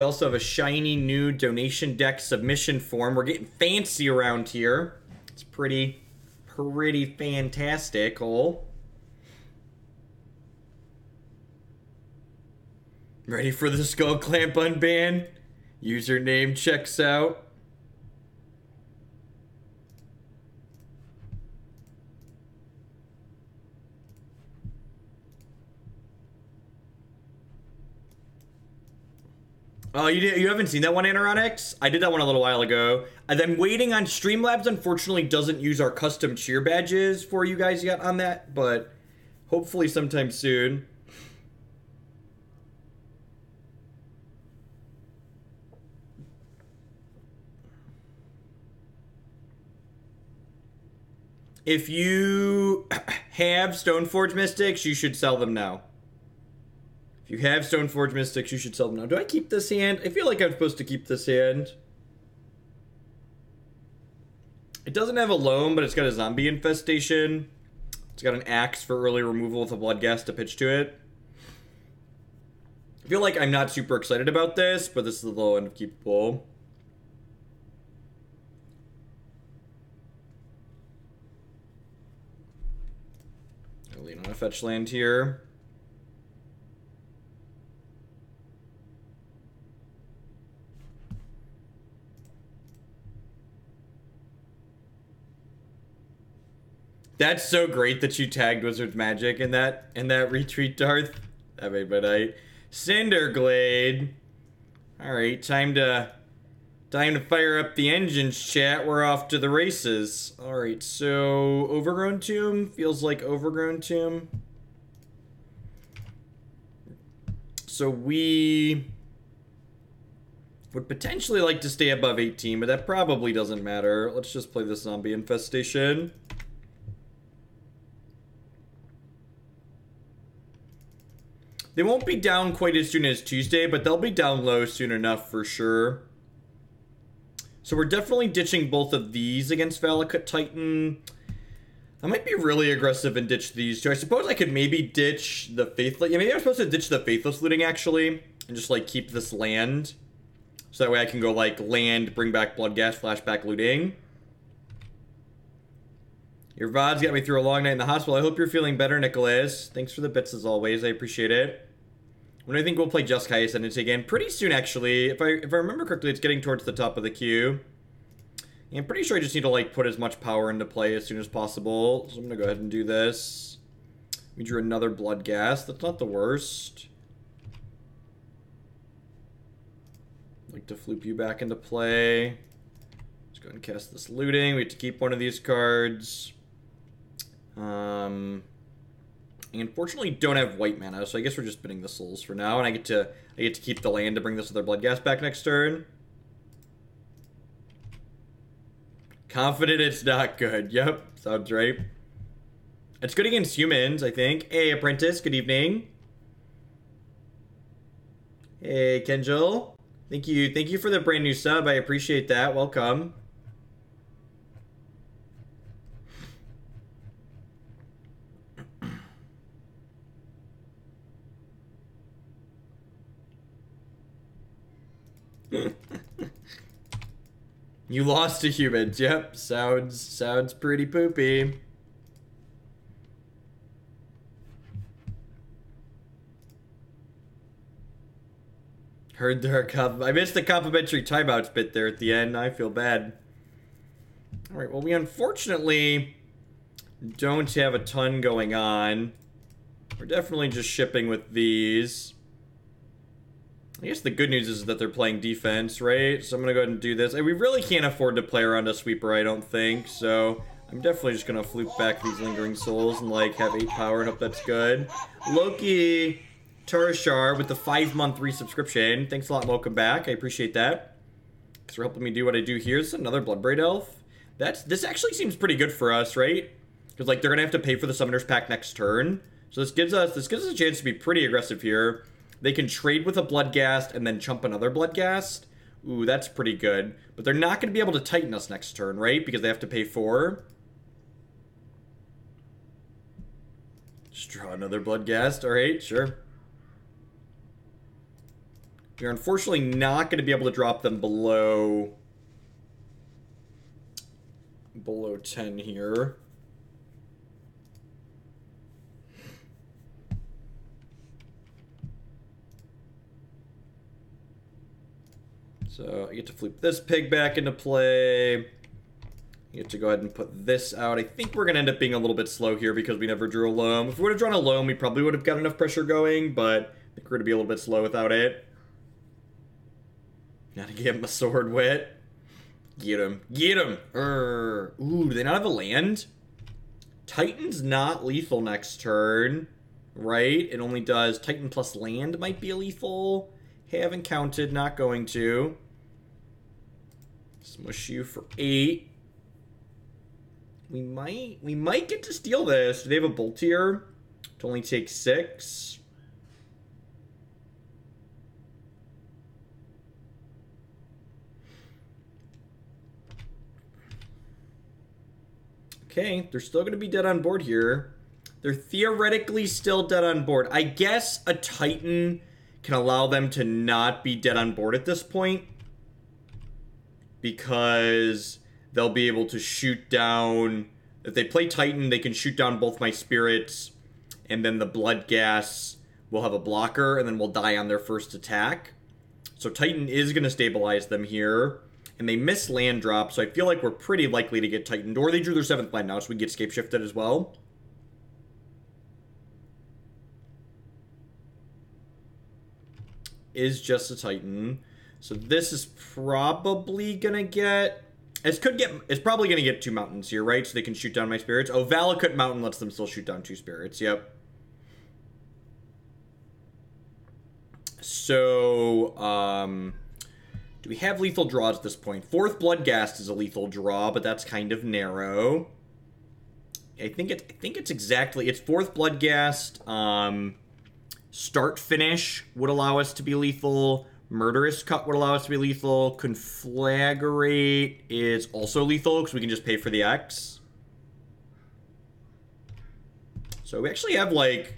We also have a shiny new donation deck submission form. We're getting fancy around here. It's pretty fantastical. Ready for the Skull Clamp unban? Username checks out. Oh, you haven't seen that one, Anoronics? I did that one a little while ago. And I'm waiting on Streamlabs. Unfortunately, doesn't use our custom cheer badges for you guys yet on that, but hopefully sometime soon. If you have Stoneforge Mystics, you should sell them now. If you have Stoneforge Mystics, you should sell them now. Do I keep this hand? I feel like I'm supposed to keep this hand. It doesn't have a Loam, but it's got a Zombie Infestation. It's got an Axe for early removal with a Bloodghast to pitch to it. I feel like I'm not super excited about this, but this is the low end of keepable. I'll lean on a fetch land here. That's so great that you tagged Wizard's Magic in that retreat, Darth. That made my night. Cinderglade. Alright, time to fire up the engines, chat. We're off to the races. Alright, so Overgrown Tomb feels like Overgrown Tomb. So we would potentially like to stay above 18, but that probably doesn't matter. Let's just play the Zombie Infestation. They won't be down quite as soon as Tuesday, but they'll be down low soon enough for sure. So we're definitely ditching both of these against Valakut Titan. I might be really aggressive and ditch these two. I suppose I could maybe ditch the Faithless... Yeah, maybe I'm supposed to ditch the Faithless Looting, actually. And just, like, keep this land. So that way I can go, like, land, bring back Bloodghast, flashback looting. Your VOD's got me through a long night in the hospital. I hope you're feeling better, Nicholas. Thanks for the bits as always. I appreciate it. When do I think we'll play Jeskai Ascendancy again? Pretty soon, actually. If I remember correctly, it's getting towards the top of the queue. Yeah, I'm pretty sure I just need to, like, put as much power into play as soon as possible. So I'm gonna go ahead and do this. We drew another Bloodghast. That's not the worst. I'd like to floop you back into play. Let's go ahead and cast this looting. We have to keep one of these cards. I unfortunately don't have white mana, so I guess we're just spinning the souls for now, and I get to keep the land to bring this other Bloodghast back next turn. Confident it's not good. Yep, sounds right. It's good against humans, I think. Hey, Apprentice, good evening. Hey, Kenjil. Thank you for the brand new sub. I appreciate that. Welcome. You lost to humans. Yep, sounds pretty poopy. Heard there are I missed the complimentary timeouts bit there at the end. I feel bad. All right, well, we unfortunately don't have a ton going on. We're definitely just shipping with these. I guess the good news is that they're playing defense, right? So I'm going to go ahead and do this. And we really can't afford to play around a sweeper, I don't think. So I'm definitely just going to floop back these Lingering Souls and, like, have 8 power and hope that's good. Loki Turashar with the 5-month resubscription. Thanks a lot and welcome back. I appreciate that. Thanks for helping me do what I do here. This is another Bloodbraid Elf. This actually seems pretty good for us, right? Because, like, they're going to have to pay for the Summoner's Pack next turn. So this gives us a chance to be pretty aggressive here. They can trade with a Bloodghast and then chump another Bloodghast. Ooh, that's pretty good. But they're not going to be able to Titan us next turn, right? Because they have to pay 4. Just draw another Bloodghast. Alright, sure. We're unfortunately not going to be able to drop them below 10 here. So I get to flip this pig back into play. I get to go ahead and put this out. I think we're going to end up being a little bit slow here because we never drew a Loam. If we would have drawn a Loam, we probably would have got enough pressure going, but I think we're going to be a little bit slow without it. Gotta give him a sword wit. Get him. Get him. Ooh, do they not have a land? Titan's not lethal next turn, right? It only does Titan plus land might be a lethal. Haven't counted, not going to. Smush you for 8. We might get to steal this. Do they have a bolt here? To only take 6. Okay, they're still going to be dead on board here. They're theoretically still dead on board. I guess a Titan can allow them to not be dead on board at this point, because they'll be able to shoot down. If they play Titan, they can shoot down both my spirits, and then the Bloodghast will have a blocker, and then we'll die on their first attack. So Titan is going to stabilize them here. And they miss land drop, so I feel like we're pretty likely to get Titaned. Or they drew their 7th land now, so we get scape shifted as well. Is just a Titan. So this is probably gonna get... It's probably gonna get 2 mountains here, right? So they can shoot down my spirits. Oh, Valakut Mountain lets them still shoot down 2 spirits, yep. So, do we have lethal draws at this point? 4th Bloodghast is a lethal draw, but that's kind of narrow. I think it's exactly... It's 4th Bloodghast. Start Finish would allow us to be lethal. Murderous Cut would allow us to be lethal. Conflagrate is also lethal, because we can just pay for the X. So we actually have, like...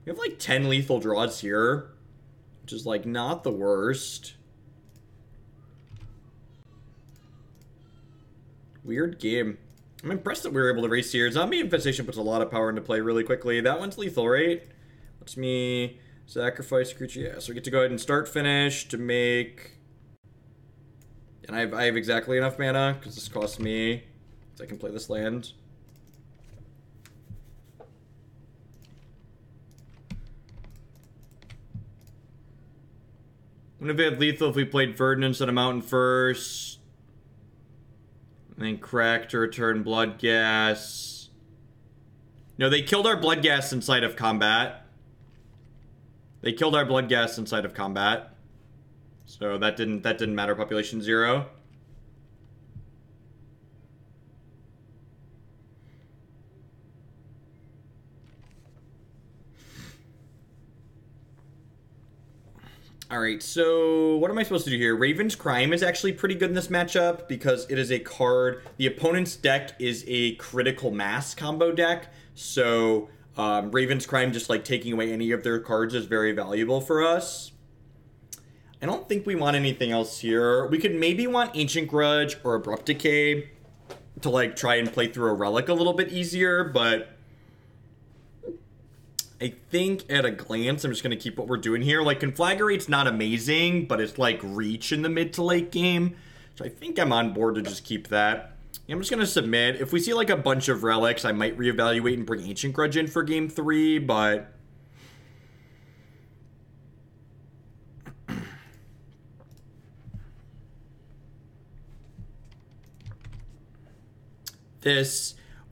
We have, like, 10 lethal draws here. Which is, like, not the worst. Weird game. I'm impressed that we were able to race here. Zombie Infestation puts a lot of power into play really quickly. That one's lethal, right? Lets me sacrifice a creature. Yeah, so we get to go ahead and start finish to make... And I have exactly enough mana, because this costs me. So I can play this land. Wouldn't have had lethal if we played Verdant instead of Mountain first. And then crack to return Bloodghast. No, they killed our Bloodghast inside of combat. They killed our Bloodghast inside of combat. So that didn't matter. Population 0. Alright, so what am I supposed to do here? Raven's Crime is actually pretty good in this matchup because it is a card. The opponent's deck is a critical mass combo deck, so Raven's Crime just like taking away any of their cards is very valuable for us. I don't think we want anything else here. We could maybe want Ancient Grudge or Abrupt Decay to like try and play through a relic a little bit easier, but I think at a glance, I'm just going to keep what we're doing here. Like, Conflagrate's not amazing, but it's like reach in the mid to late game. So I think I'm on board to just keep that. I'm just going to submit. If we see like a bunch of relics, I might reevaluate and bring Ancient Grudge in for game 3, but...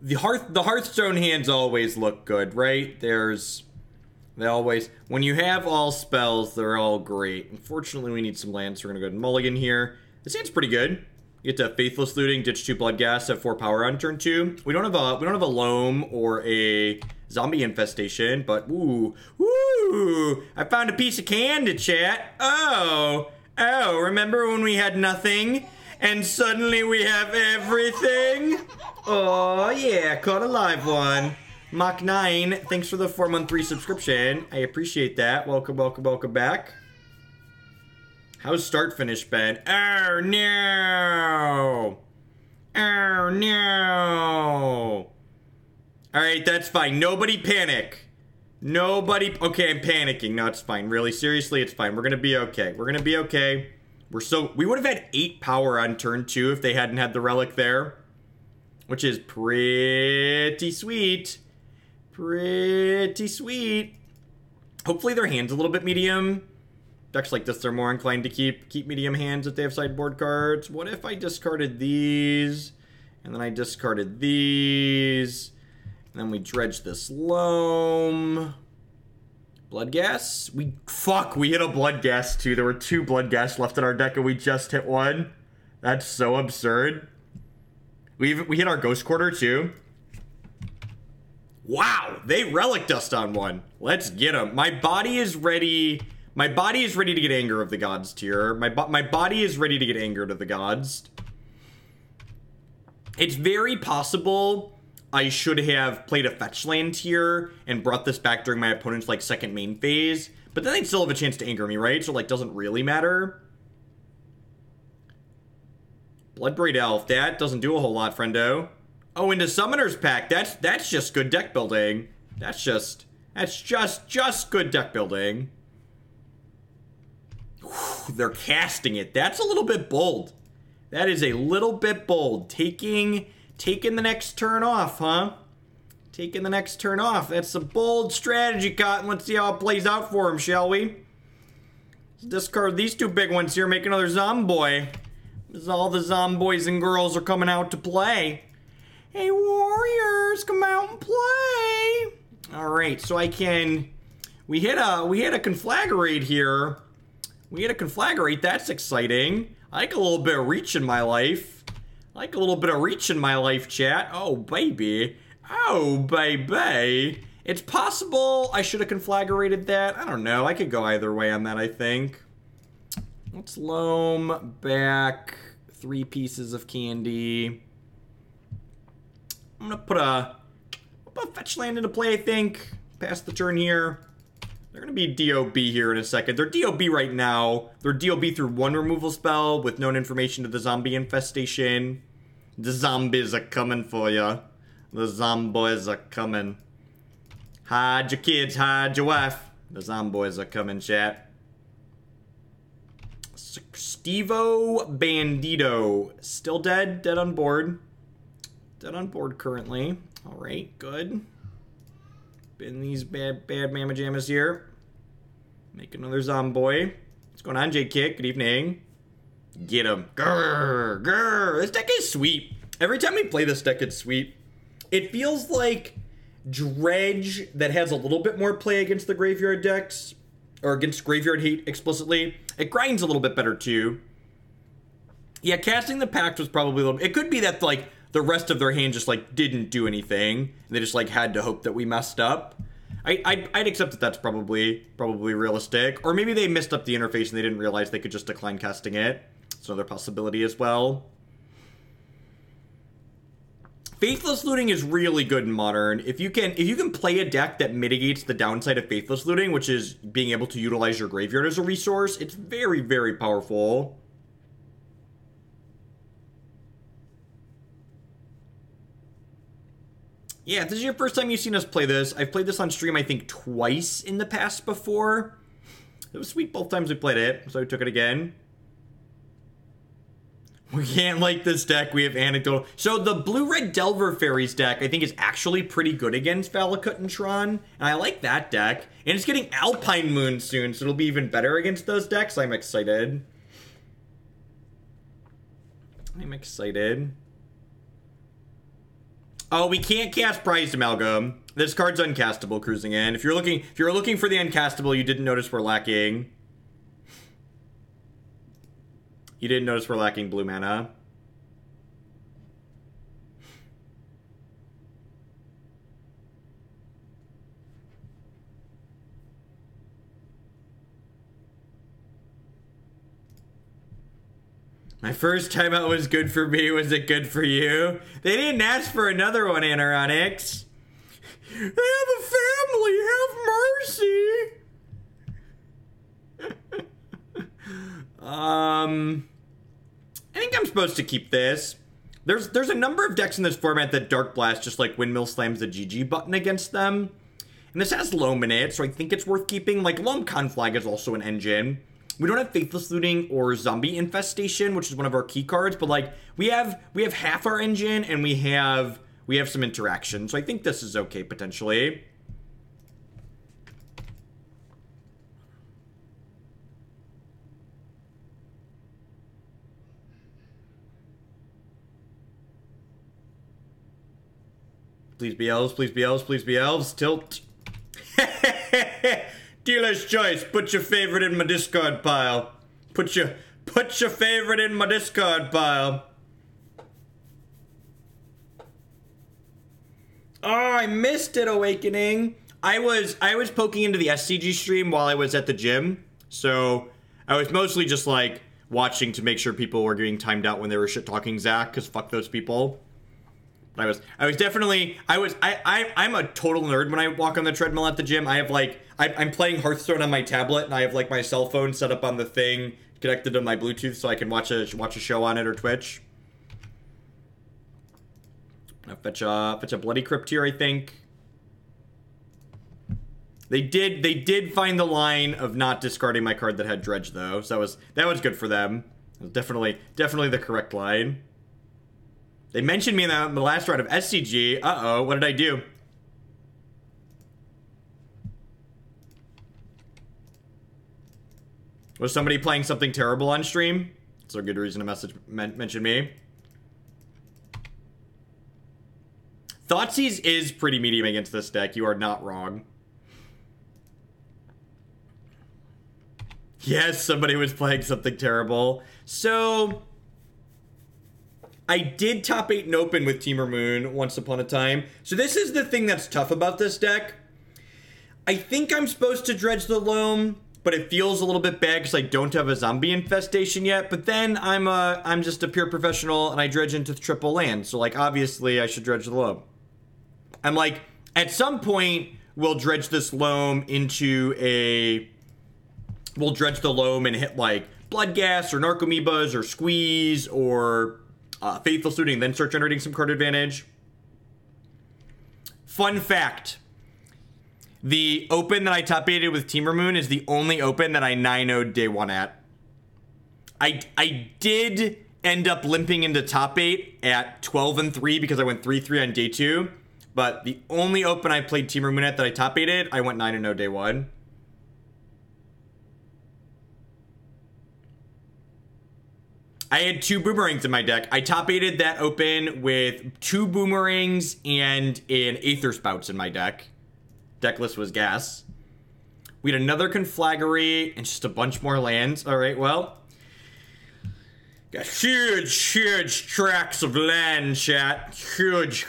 The Hearthstone hands always look good, right? When you have all spells, they're all great. Unfortunately, we need some lands, so we're gonna go ahead and mulligan here. This hand's pretty good. You get to Faithless Looting, ditch 2 Bloodghast, have 4 power on turn 2. We don't have a Loam or a Zombie Infestation, but ooh, I found a piece of candy, chat. Oh, remember when we had nothing? And suddenly we have everything? Oh, yeah, caught a live one. Mach 9, thanks for the 4-month resubscription. I appreciate that. Welcome back. How's start finish been? Oh no! Oh no! Alright, that's fine. Nobody panic. Nobody... Okay, I'm panicking. No, it's fine. Really, seriously, it's fine. We're gonna be okay. We're gonna be okay. We would have had 8 power on turn 2 if they hadn't had the relic there. Which is pretty sweet. Pretty sweet. Hopefully their hand's a little bit medium. Decks like this, they're more inclined to keep medium hands if they have sideboard cards. What if I discarded these? And then I discarded these. And then we dredge this Loam. Bloodghast? We hit a Bloodghast too. There were 2 Bloodghast left in our deck and we just hit one. That's so absurd. We hit our Ghost Quarter too. Wow, they relic dust on one. Let's get them. My body is ready. My body is ready to get Anger of the Gods tier. My body is ready to get Anger to the Gods. It's very possible I should have played a fetch land here and brought this back during my opponent's like second main phase, but then they'd still have a chance to anger me, right? So like doesn't really matter. Bloodbraid Elf, that doesn't do a whole lot, friendo. Oh, into Summoner's Pact, that's just good deck building. That's just good deck building. Whew, they're casting it. That's a little bit bold. That is a little bit bold. Taking the next turn off, huh? Taking the next turn off. That's a bold strategy, Cotton. Let's see how it plays out for him, shall we? Let's discard these 2 big ones here, make another Zomboy. As all the Zomboys and girls are coming out to play. Hey, warriors, come out and play. Alright, so I can... We hit a Conflagrate here. We hit a Conflagrate, that's exciting. I like a little bit of reach in my life. I like a little bit of reach in my life, chat. Oh, baby. Oh, baby. It's possible I should have Conflagrated that. I don't know. I could go either way on that, I think. Let's Loam back 3 pieces of candy. I'm gonna put a fetch land into play, I think. Pass the turn here. They're gonna be DOB here in a second. They're DOB right now. They're DOB through 1 removal spell with known information to the Zombie Infestation. The zombies are coming for ya. The zomboys are coming. Hide your kids, hide your wife. The zomboys are coming, chat. Stevo Bandito. Still dead. Dead on board. Dead on board currently. Alright, good. Bin these bad mamma jammas here. Make another Zomboy. What's going on, J-Kick? Good evening. Get him. Grrr, grrr. This deck is sweet. Every time we play this deck, it's sweet. It feels like Dredge that has a little bit more play against the graveyard decks, or against graveyard hate explicitly. It grinds a little bit better too. Yeah, casting the Pact was probably a little... It could be that like the rest of their hand just like didn't do anything, and they just like had to hope that we messed up. I'd accept that that's probably realistic. Or maybe they messed up the interface and they didn't realize they could just decline casting it. It's another possibility as well. Faithless Looting is really good in Modern. If you can play a deck that mitigates the downside of Faithless Looting, which is being able to utilize your graveyard as a resource, it's very, very powerful. Yeah, if this is your first time you've seen us play this, I've played this on stream, I think, twice in the past before. It was sweet both times we played it, so I took it again. We can't like this deck, we have Anecdotal. So the Blue-Red Delver Fairies deck, I think, is actually pretty good against Valakut and Tron, and I like that deck. And it's getting Alpine Moon soon, so it'll be even better against those decks. I'm excited. I'm excited. Oh, we can't cast Prized Amalgam. This card's uncastable cruising in. If you're looking for the uncastable, you didn't notice we're lacking. You didn't notice we're lacking blue mana. My first time out was good for me. Was it good for you? They didn't ask for another one, Anoronics. They have a family. Have mercy. I think I'm supposed to keep this. There's a number of decks in this format that Darkblast just like windmill slams the GG button against them. And this has Loam in it, so I think it's worth keeping. Like, Loam Conflag is also an engine. We don't have Faithless Looting or Zombie Infestation, which is one of our key cards, but like we have half our engine and we have some interaction. So I think this is okay potentially. Please be elves, please be elves, please be elves. Tilt. Dealer's choice. Put your favorite in my discard pile. Put your favorite in my discard pile. Oh, I missed it, Awakening. I was poking into the SCG stream while I was at the gym, so I was mostly just like watching to make sure people were getting timed out when they were shit talking Zach, because fuck those people. I'm a total nerd when I walk on the treadmill at the gym. I have like, I'm playing Hearthstone on my tablet, and I have like my cell phone set up on the thing connected to my Bluetooth so I can watch a show on it or Twitch. I'll fetch a Bloody Crypt here, I think. They did find the line of not discarding my card that had Dredge though, so that was good for them. It was definitely the correct line. They mentioned me in the last round of SCG. Uh-oh, what did I do? Was somebody playing something terrible on stream? That's a good reason to mention me. Thoughtseize is pretty medium against this deck. You are not wrong. Yes, somebody was playing something terrible. So I did top 8 and open with Temur Moon once upon a time. So this is the thing that's tough about this deck. I think I'm supposed to dredge the Loam, but it feels a little bit bad because I don't have a Zombie Infestation yet. But then I'm just a pure professional and I dredge into triple land. So like obviously I should dredge the Loam. I'm like, at some point we'll dredge this Loam into a... We'll dredge the Loam and hit like Bloodghast or Narcomoebas or Squeeze or... Faithless Looting, then start generating some card advantage. Fun fact. The open that I top 8'd with Temur Moon is the only open that I 9-0'd day 1 at. I did end up limping into top 8 at 12-3 because I went 3-3 on day 2. But the only open I played Temur Moon at that I top 8'd, I went 9-0 day 1. I had 2 boomerangs in my deck. I top 8'd that open with 2 boomerangs and an Aether Spouts in my deck. Deck list was gas. We had another Conflagrate and just a bunch more lands. Alright, well. Got huge tracts of land, chat. Huge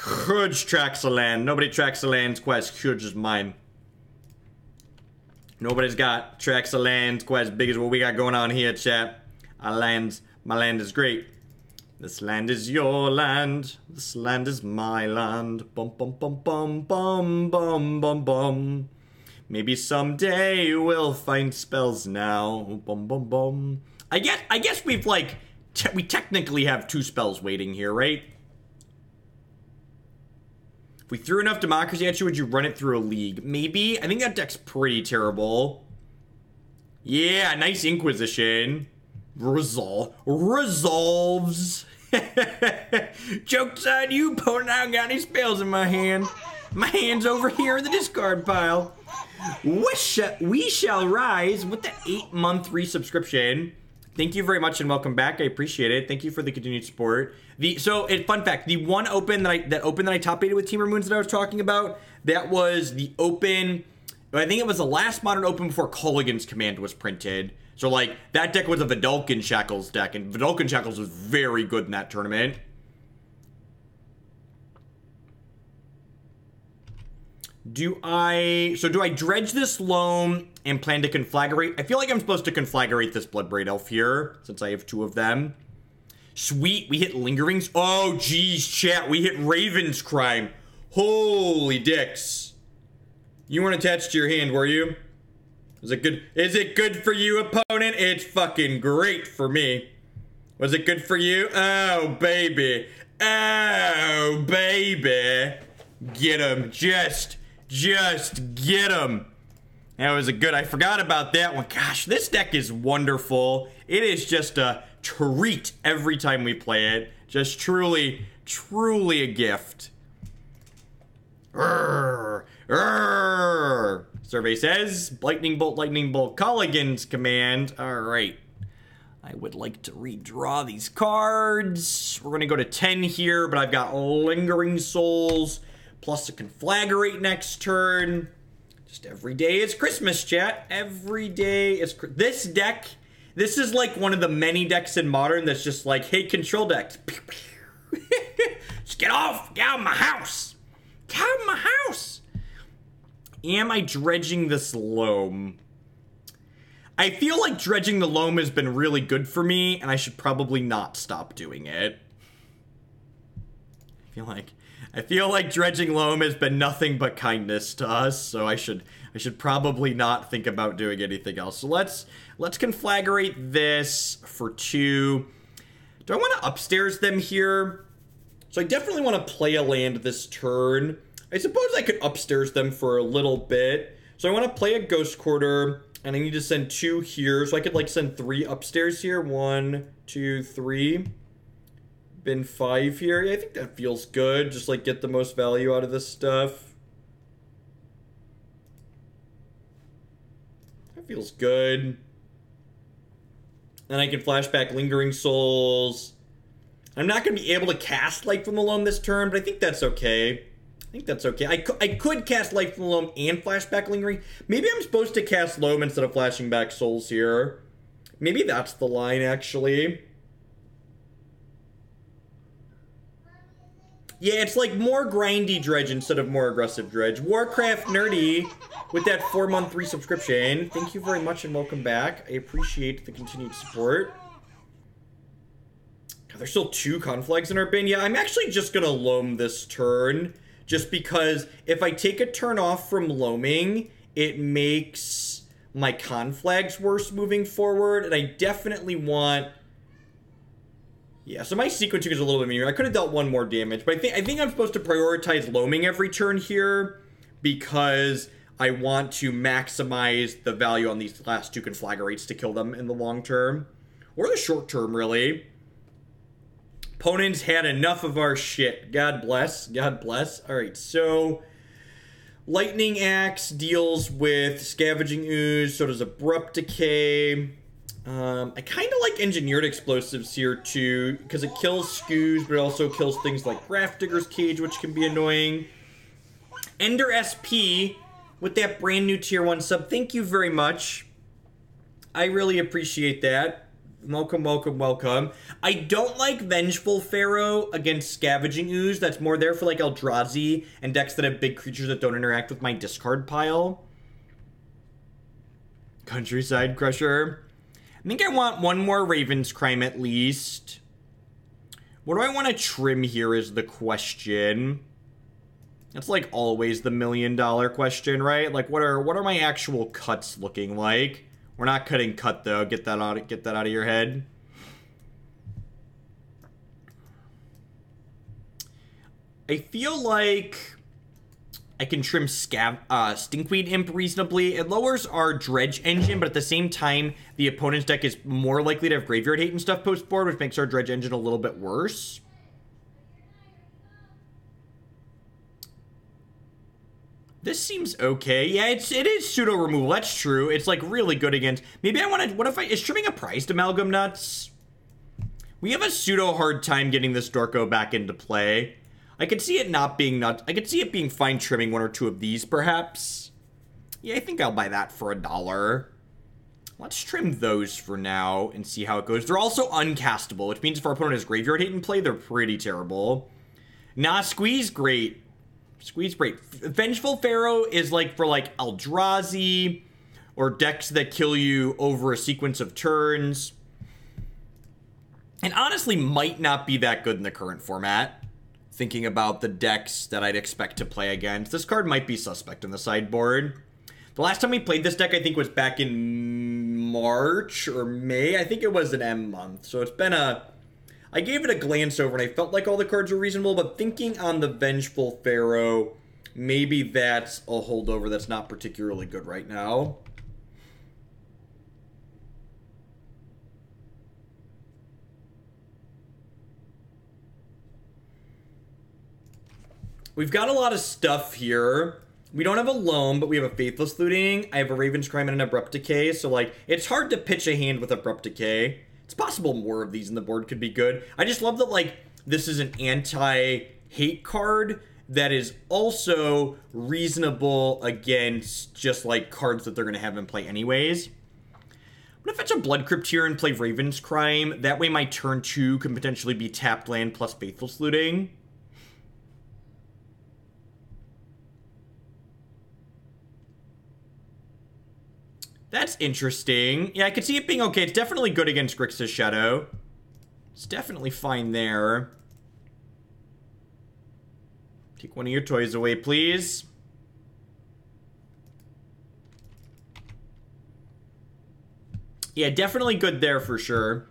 tracts of land. Nobody tracks the lands quite as huge as mine. Nobody's got tracts of land quite as big as what we got going on here, chat. My land is great. This land is your land. This land is my land. Bum bum bum bum bum bum bum bum. Maybe someday we'll find spells now. Bum bum bum. I guess we've like we technically have 2 spells waiting here, right? If we threw enough democracy at you, would you run it through a league? Maybe. I think that deck's pretty terrible. Yeah, nice Inquisition. Resolves. Joke's on you, opponent. I don't got any spells in my hand. My hand's over here in the discard pile. We shall rise with the 8-month resubscription. Thank you very much and welcome back. I appreciate it. Thank you for the continued support. Fun fact, the one open that I top 8'd with Temur Moons that I was talking about, that was the open. I think it was the last modern open before Culligan's Command was printed. So, like, that deck was a Vidalcan Shackles deck, and Vidalcan Shackles was very good in that tournament. Do I dredge this Loam and plan to Conflagrate? I feel like I'm supposed to Conflagrate this Bloodbraid Elf here, since I have 2 of them. Sweet, we hit Lingerings. Oh, geez, chat, we hit Raven's Crime. Holy dicks. You weren't attached to your hand, were you? Is it good? Is it good for you, opponent? It's fucking great for me. Was it good for you? Oh, baby. Oh, baby. Get him. Just get him. That was a good... I forgot about that one. Gosh, this deck is wonderful. It is just a treat every time we play it. Just truly a gift. Survey says, Lightning Bolt, Colligan's command. Alright. I would like to redraw these cards. We're going to go to 10 here, but I've got Lingering Souls, plus a Conflagrate next turn. Just every day is Christmas, chat. Every day is... This deck, this is like one of the many decks in Modern that's just like, hey, control decks. Just get off! Get out of my house! Get out of my house! Am I dredging this Loam? I feel like dredging the Loam has been really good for me, and I should probably not stop doing it. I feel like dredging Loam has been nothing but kindness to us, so I should probably not think about doing anything else. So let's Conflagrate this for 2. Do I want to upstairs them here? So I definitely want to play a land this turn. I suppose I could upstairs them for a little bit. So I want to play a Ghost Quarter, and I need to send 2 here. So I could like send 3 upstairs here. 1, 2, 3. Been 5 here. Yeah, I think that feels good. Just like get the most value out of this stuff. That feels good. Then I can flashback Lingering Souls. I'm not going to be able to cast Light from the Loam this turn, but I think that's okay. I could cast Light from the Loam and flashback Lingering. Maybe I'm supposed to cast Loam instead of flashing back Souls here. Maybe that's the line, actually. Yeah, it's like more grindy dredge instead of more aggressive dredge. Warcraft Nerdy with that 4-month resubscription. Thank you very much and welcome back. I appreciate the continued support. God, there's still 2 Conflags in our bin. Yeah, I'm actually just gonna Loam this turn. Just because if I take a turn off from Loaming, it makes my Conflags worse moving forward. And I definitely want... Yeah, so my sequencing is a little bit meaner. I could have dealt 1 more damage, but I think I'm supposed to prioritize Loaming every turn here because I want to maximize the value on these last 2 Conflagrates to kill them in the long term. Or the short term, really. Opponents had enough of our shit. God bless. God bless. Alright, so... Lightning Axe deals with Scavenging Ooze, so does Abrupt Decay. I kind of like Engineered Explosives here, too, because it kills Squees, but it also kills things like Grafdigger's Cage, which can be annoying. Ender SP, with that brand new Tier 1 sub, thank you very much. I really appreciate that. Welcome, welcome, welcome. I don't like Vengeful Pharaoh against Scavenging Ooze. That's more there for, like, Eldrazi and decks that have big creatures that don't interact with my discard pile. Countryside Crusher. I think I want 1 more Raven's Crime at least. What do I want to trim here is the question. That's like always the $1 million question, right? Like what are my actual cuts looking like? We're not cutting cut though. Get that out of your head. I feel like I can trim Stinkweed Imp reasonably. It lowers our Dredge engine, but at the same time, the opponent's deck is more likely to have Graveyard Hate and stuff post-board, which makes our Dredge engine a little bit worse. This seems okay. Yeah, it is pseudo-removal. That's true. It's, like, really good against... Maybe I want to... What if is trimming a Prized Amalgam nuts? We have a pseudo-hard time getting this Dorko back into play. I could see it not being nuts. I could see it being fine trimming 1 or 2 of these, perhaps. Yeah, I think I'll buy that for $1. Let's trim those for now and see how it goes. They're also uncastable, which means if our opponent has Graveyard Hate in play, they're pretty terrible. Nah, Squee's great. Squee's great. Vengeful Pharaoh is like for like Eldrazi or decks that kill you over a sequence of turns. And honestly might not be that good in the current format. Thinking about the decks that I'd expect to play against. This card might be suspect in the sideboard. The last time we played this deck, I think, was back in March or May. I think it was an M month. So it's been a... I gave it a glance over, and I felt like all the cards were reasonable, but thinking on the Vengeful Pharaoh, maybe that's a holdover that's not particularly good right now. We've got a lot of stuff here. We don't have a Loam, but we have a Faithless Looting. I have a Raven's Crime and an Abrupt Decay, so, like, it's hard to pitch a hand with Abrupt Decay. It's possible more of these in the board could be good. I just love that, like, this is an anti-hate card that is also reasonable against just, like, cards that they're going to have in play anyways. I'm going to fetch a Blood Crypt here and play Raven's Crime. That way my turn 2 can potentially be tapped land plus Faithless Looting. That's interesting. Yeah, I could see it being okay. It's definitely good against Grixis Shadow. It's definitely fine there. Take one of your toys away, please. Yeah, definitely good there for sure.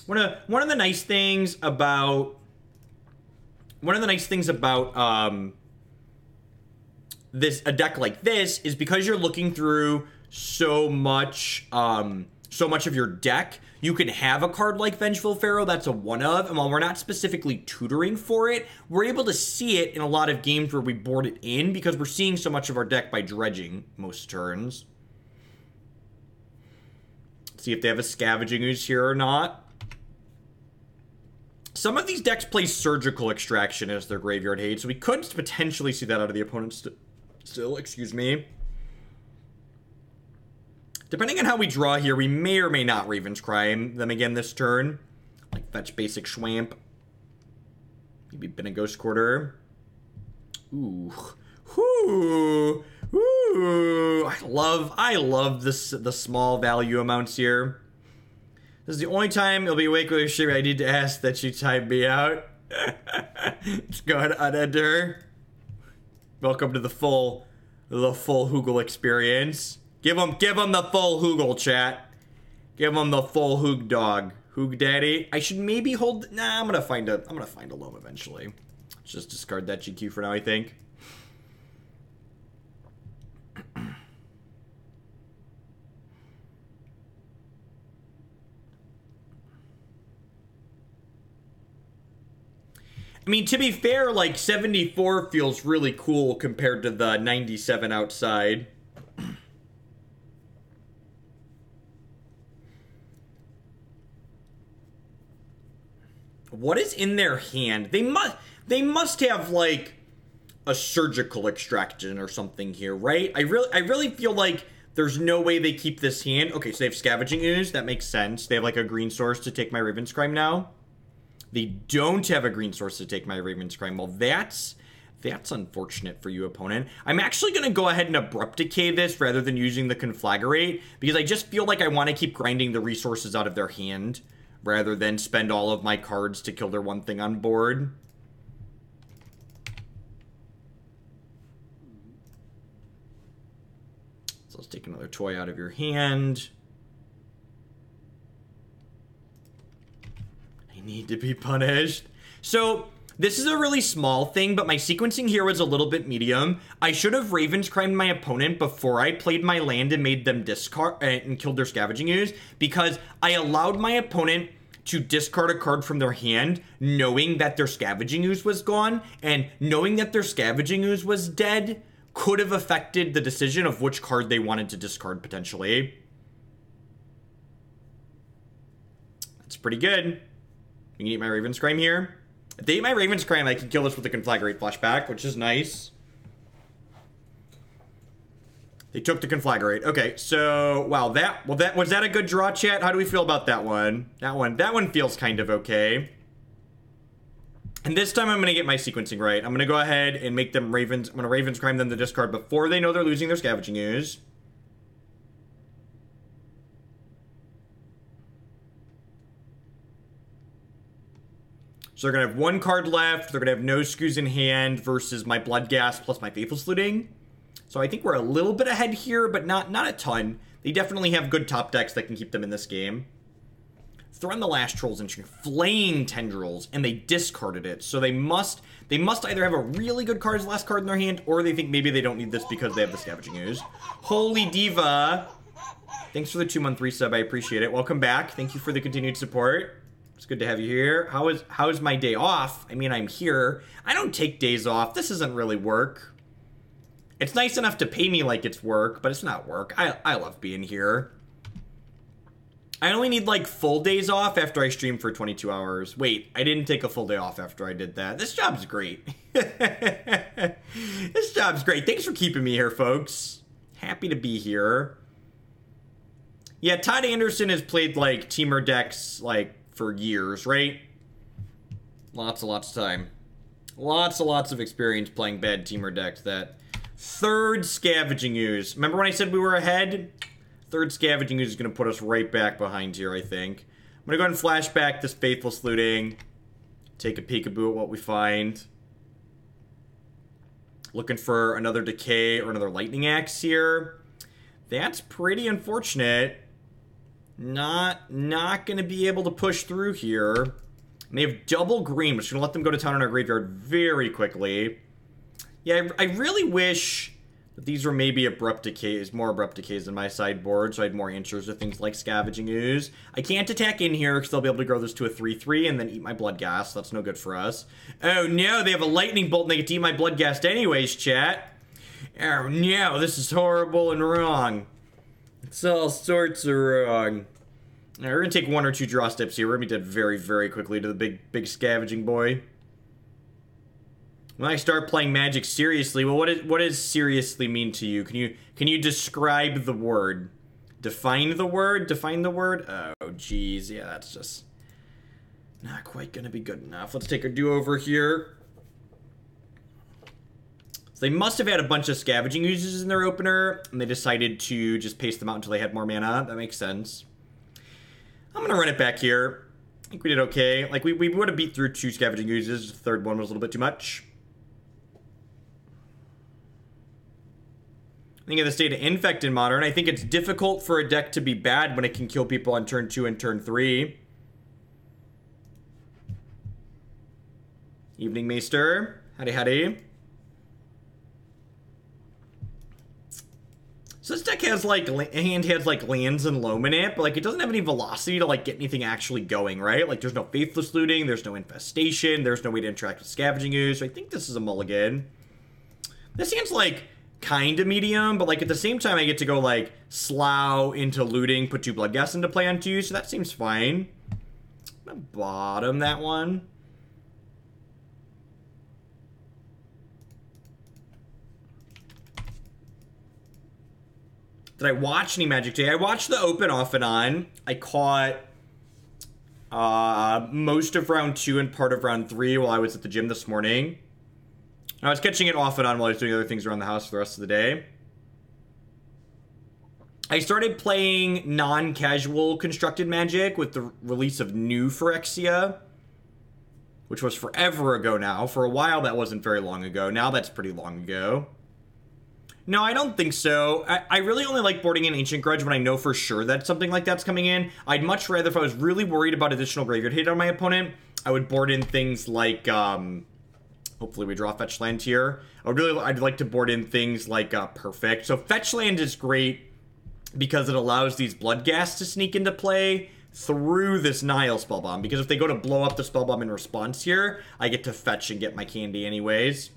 One of the nice things about a deck like this is because you're looking through so much of your deck, you can have a card like Vengeful Pharaoh that's a one of, and while we're not specifically tutoring for it, we're able to see it in a lot of games where we board it in because we're seeing so much of our deck by dredging most turns. Let's see if they have a Scavenging Ooze here or not. Some of these decks play Surgical Extraction as their graveyard hate, so we could potentially see that out of the opponent's still, excuse me. Depending on how we draw here, we may or may not Raven's Crime them again this turn. Like fetch basic Schwamp. Maybe been a Ghost Quarter. Ooh. Ooh. Ooh. I love this, the small value amounts here. This is the only time you'll be awake with Shiri. I need to ask that you time me out. Let's go ahead and unenter. Welcome to the full Hoogle experience. Give him the full Hoogle, chat. Give him the full Hoog dog. Hoog daddy. I should maybe hold. Nah, I'm gonna find a Loam eventually. Let's just discard that GQ for now, I think. I mean, to be fair, like, 74 feels really cool compared to the 97 outside. What is in their hand? They must have, like, a Surgical Extraction or something here, right? I really feel like there's no way they keep this hand. Okay, so they have Scavenging Ooze. That makes sense. They have, like, a green source to take my Raven's Crime now. They don't have a green source to take my Raven's Crime. Well, that's unfortunate for you, opponent. I'm actually going to go ahead and Abrupt Decay this rather than using the Conflagrate, because I just feel like I want to keep grinding the resources out of their hand rather than spend all of my cards to kill their one thing on board. So let's take another toy out of your hand. Need to be punished. So this is a really small thing, but my sequencing here was a little bit medium. I should have Raven's Crimed my opponent before I played my land and made them discard and killed their Scavenging Ooze, because I allowed my opponent to discard a card from their hand knowing that their Scavenging Ooze was gone, and knowing that their Scavenging Ooze was dead could have affected the decision of which card they wanted to discard potentially. That's pretty good. You can eat my Raven's Crime here. If they eat my Raven's Crime, I can kill this with a Conflagrate flashback, which is nice. They took the Conflagrate. Okay, so wow, was that a good draw, chat? How do we feel about that one? That one feels kind of okay. And this time I'm gonna get my sequencing right. I'm gonna go ahead and make them Ravens. I'm gonna Raven's Crime them to discard before they know they're losing their Scavenging Ooze. So they're going to have one card left. They're going to have no Squees in hand versus my Bloodghast plus my Faithless Looting. So I think we're a little bit ahead here, but not a ton. They definitely have good top decks that can keep them in this game. Throw in the Last Trolls and Flaying Tendrils, and they discarded it. So they must either have a really good card as the last card in their hand, or they think maybe they don't need this because they have the Scavenging Ooze. Holy Diva! Thanks for the 2-month resub, I appreciate it. Welcome back. Thank you for the continued support. It's good to have you here. How's my day off? I mean, I'm here. I don't take days off. This isn't really work. It's nice enough to pay me like it's work, but it's not work. I love being here. I only need, like, full days off after I stream for 22 hours. Wait, I didn't take a full day off after I did that. This job's great. This job's great. Thanks for keeping me here, folks. Happy to be here. Yeah, Todd Anderson has played, like, teamer decks, like, for years, right? Lots and lots of time. Lots and lots of experience playing bad teamer decks. That third Scavenging Ooze. Remember when I said we were ahead? Third Scavenging Ooze is going to put us right back behind here, I think. I'm going to go ahead and flashback this Faithless Looting. Take a peekaboo at what we find. Looking for another Decay or another Lightning Axe here. That's pretty unfortunate. Not going to be able to push through here. And they have double green, which is going to let them go to town in our graveyard very quickly. Yeah, I really wish that these were maybe Abrupt Decays, more Abrupt Decays in my sideboard, so I had more answers to things like Scavenging Ooze. I can't attack in here because they'll be able to grow this to a 3-3 and then eat my Bloodghast. That's no good for us. Oh no, they have a Lightning Bolt and they get to eat my Bloodghast anyways, chat. Oh no, this is horrible and wrong. It's all sorts of wrong. Now, we're going to take 1 or 2 draw steps here. We're going to be dead very, very quickly to the big scavenging boy. When I start playing Magic seriously, well, what does seriously mean to you? Can you describe the word? Define the word? Define the word? Oh, geez. Yeah, that's just not quite going to be good enough. Let's take a do-over here. So they must have had a bunch of Scavenging Oozes in their opener, and they decided to just paste them out until they had more mana. That makes sense. I'm going to run it back here. I think we did okay. Like, we would have beat through 2 Scavenging Oozes. The third one was a little bit too much. I think of the state of Infect in Modern. I think it's difficult for a deck to be bad when it can kill people on turn 2 and turn 3. Evening Maester. Howdy, howdy. So this deck has, like, hand has, like, lands and loam in it, but, like, it doesn't have any velocity to, like, get anything actually going, right? Like, there's no Faithless Looting, there's no Infestation, there's no way to interact with Scavenging Ooze, so I think this is a mulligan. This hand's, like, kind of medium, but, like, at the same time, I get to go, like, Slough into Looting, put 2 Bloodghast into play on 2, so that seems fine. I'm gonna bottom that one. Did I watch any Magic today? I watched the Open off and on. I caught most of round 2 and part of round 3 while I was at the gym this morning. I was catching it off and on while I was doing other things around the house for the rest of the day. I started playing non-casual constructed Magic with the release of New Phyrexia, which was forever ago now. For a while, that wasn't very long ago. Now that's pretty long ago. No, I don't think so. I really only like boarding in Ancient Grudge when I know for sure that something like that's coming in. I'd much rather, if I was really worried about additional graveyard hit on my opponent, I would board in things like, hopefully we draw Fetch Land here. I'd like to board in things like Perfect. So Fetch Land is great because it allows these Bloodghast to sneak into play through this Nile Spellbomb. Because if they go to blow up the Spellbomb in response here, I get to fetch and get my candy anyways.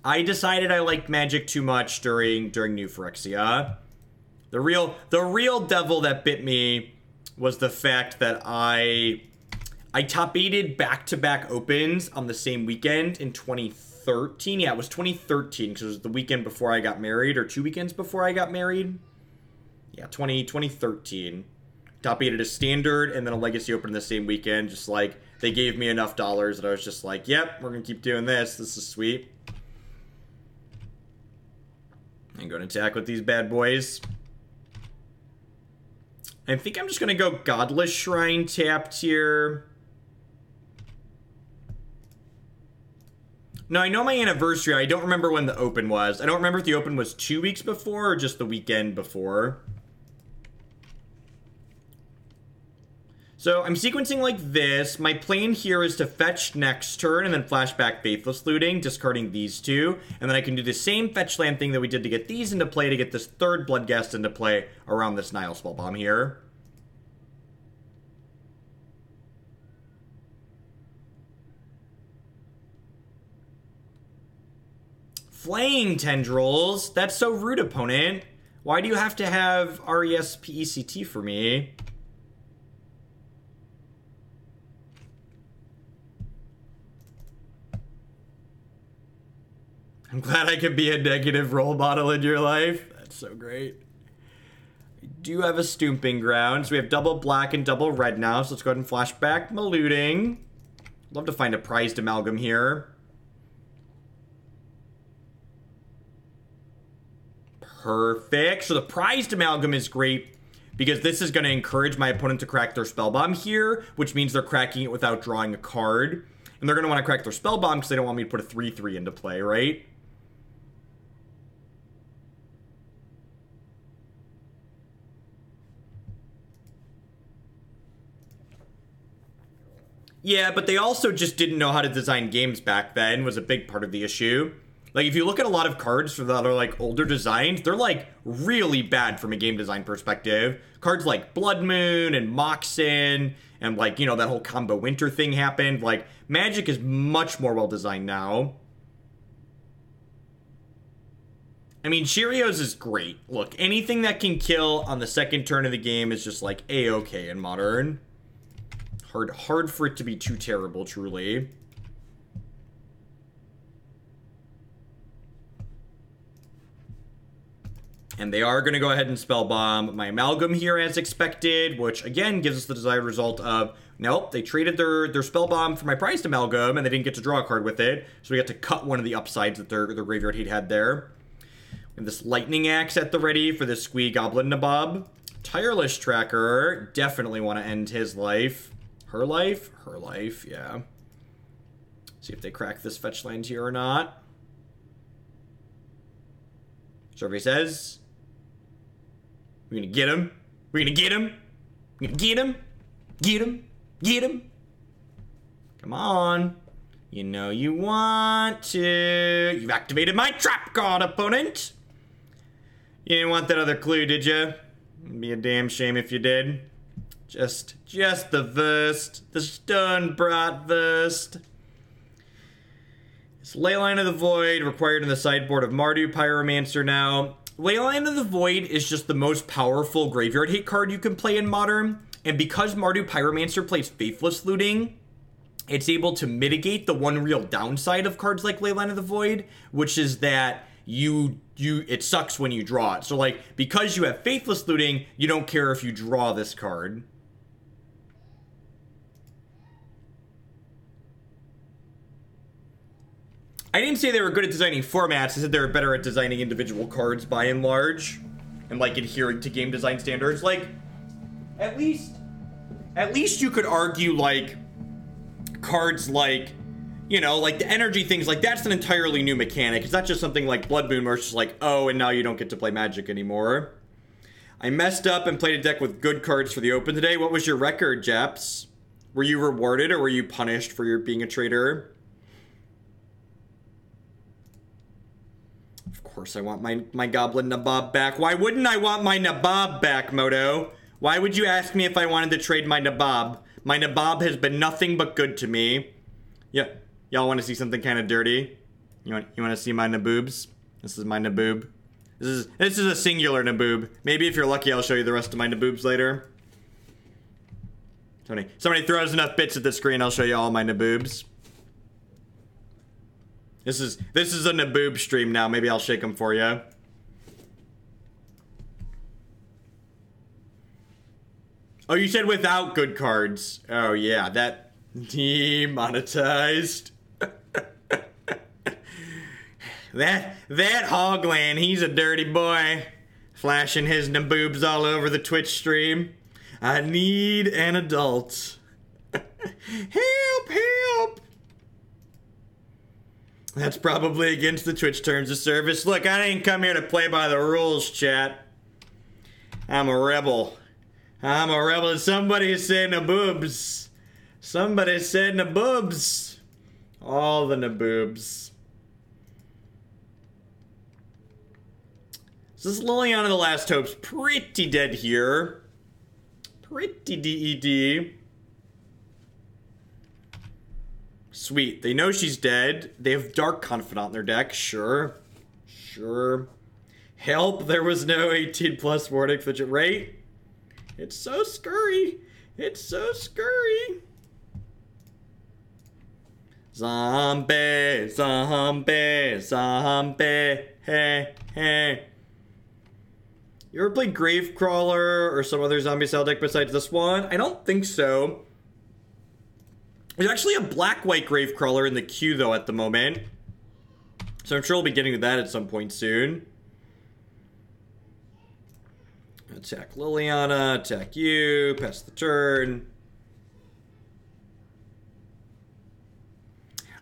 I decided I liked Magic too much during New Phyrexia. The real devil that bit me was the fact that I top 8'd back-to-back opens on the same weekend in 2013. Yeah, it was 2013 because it was the weekend before I got married, or 2 weekends before I got married. Yeah, 2013. Top 8'd a Standard and then a Legacy Open the same weekend. Just like, they gave me enough dollars that I was just like, yep, we're going to keep doing this. This is sweet. I'm going to attack with these bad boys. I think I'm just going to go Godless Shrine tapped here. No, I know my anniversary. I don't remember when the open was. I don't remember if the open was 2 weeks before or just the weekend before. So I'm sequencing like this. My plan here is to fetch next turn and then flashback Faithless Looting, discarding these two. And then I can do the same fetch land thing that we did to get these into play to get this third Bloodghast into play around this Nile Spellbomb here. Flaying Tendrils? That's so rude, opponent. Why do you have to have R-E-S-P-E-C-T for me? I'm glad I could be a negative role model in your life. That's so great. I do have a Stomping Ground, so we have double black and double red now, so let's go ahead and flash back my looting. Love to find a Prized Amalgam here. Perfect. So the Prized Amalgam is great because this is going to encourage my opponent to crack their Spellbomb here, which means they're cracking it without drawing a card. And they're going to want to crack their Spellbomb because they don't want me to put a 3/3 into play, right? Yeah, but they also just didn't know how to design games back then, was a big part of the issue. Like, if you look at a lot of cards that are, like, older designs, they're, like, really bad from a game design perspective. Cards like Blood Moon and Moxen and, like, you know, that whole combo winter thing happened. Like, Magic is much more well-designed now. I mean, Cheerios is great. Look, anything that can kill on the second turn of the game is just, like, A-okay in Modern. Hard for it to be too terrible, truly. And they are going to go ahead and Spellbomb my Amalgam here as expected, which, again, gives us the desired result of, nope, they traded their Spellbomb for my Prized Amalgam, and they didn't get to draw a card with it, so we got to cut one of the upsides that their graveyard hate had there. And this Lightning Axe at the ready for the Squee Goblin Nabob. Tireless Tracker, definitely want to end his life. Her life? Her life, yeah. See if they crack this fetch land here or not. Survey says... We're gonna get him. We're gonna get him. We're gonna get him. Get him. Get him. Come on. You know you want to. You've activated my trap card, opponent. You didn't want that other clue, did you? It'd be a damn shame if you did. Just the Wurst. The Stone Bratwurst. It's Leyline of the Void, required in the sideboard of Mardu Pyromancer now. Leyline of the Void is just the most powerful graveyard hate card you can play in Modern. And because Mardu Pyromancer plays Faithless Looting, it's able to mitigate the one real downside of cards like Leyline of the Void, which is that it sucks when you draw it. So, like, because you have Faithless Looting, you don't care if you draw this card. I didn't say they were good at designing formats. I said they were better at designing individual cards by and large. And, like, adhering to game design standards. Like, at least you could argue, like, cards like, you know, like the energy things, like, that's an entirely new mechanic. It's not just something like Blood Moon where it's just like, oh, and now you don't get to play Magic anymore. I messed up and played a deck with good cards for the Open today. What was your record, Jeps? Were you rewarded or were you punished for your being a traitor? Of course I want my Goblin Nabob back. Why wouldn't I want my Nabob back, Moto? Why would you ask me if I wanted to trade my Nabob? My Nabob has been nothing but good to me. Yeah, y'all want to see something kind of dirty? You want to see my Naboobs? This is my Naboob. This is a singular Naboob. Maybe if you're lucky, I'll show you the rest of my Naboobs later. Somebody throws enough bits at the screen, I'll show you all my Naboobs. This is a Naboob stream now. Maybe I'll shake them for you. Oh, you said without good cards. Oh, yeah, that demonetized. that Hogland, he's a dirty boy. Flashing his Naboobs all over the Twitch stream. I need an adult. Help, help. That's probably against the Twitch terms of service. Look, I didn't come here to play by the rules, chat. I'm a rebel. I'm a rebel. Somebody said Naboobs. Somebody said Naboobs. All the Naboobs. So this Liliana of the Last Hope's pretty dead here. Pretty DED. Sweet. They know she's dead. They have Dark Confidant in their deck. Sure. Sure. Help, there was no 18 plus warning for the right? It's so scurry. It's so scurry. Zombie, zombie, zombie. Hey, hey. You ever played Gravecrawler or some other zombie style deck besides this one? I don't think so. There's actually a black-white Gravecrawler in the queue, though, at the moment. So I'm sure we'll be getting to that at some point soon. Attack Liliana, attack you, pass the turn.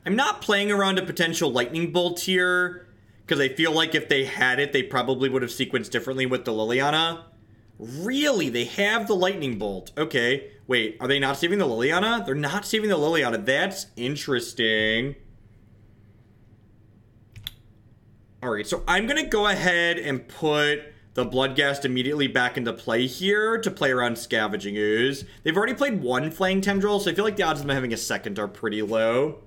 I'm not playing around a potential Lightning Bolt here, because I feel like if they had it, they probably would have sequenced differently with the Liliana. Really? They have the Lightning Bolt. Okay. Wait, are they not saving the Liliana? They're not saving the Liliana. That's interesting. Alright, so I'm going to go ahead and put the Bloodghast immediately back into play here to play around Scavenging Ooze. They've already played one Flaying Tendril, so I feel like the odds of them having a second are pretty low.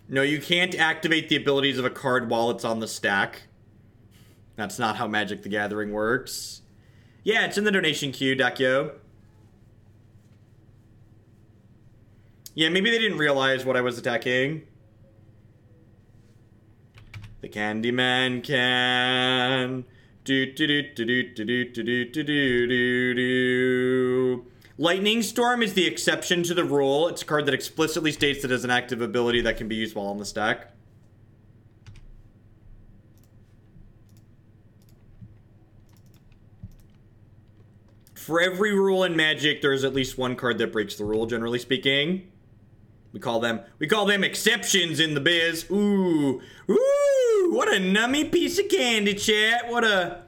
No, you can't activate the abilities of a card while it's on the stack. That's not how Magic the Gathering works. Yeah, it's in the donation queue, Dakyo. Yeah, maybe they didn't realize what I was attacking. The Candyman can. Do do do do do do do do do do do. Lightning Storm is the exception to the rule. It's a card that explicitly states that it has an active ability that can be used while on the stack. For every rule in Magic, there's at least one card that breaks the rule, generally speaking. We call them exceptions in the biz. Ooh. Ooh, what a nummy piece of candy, chat. What a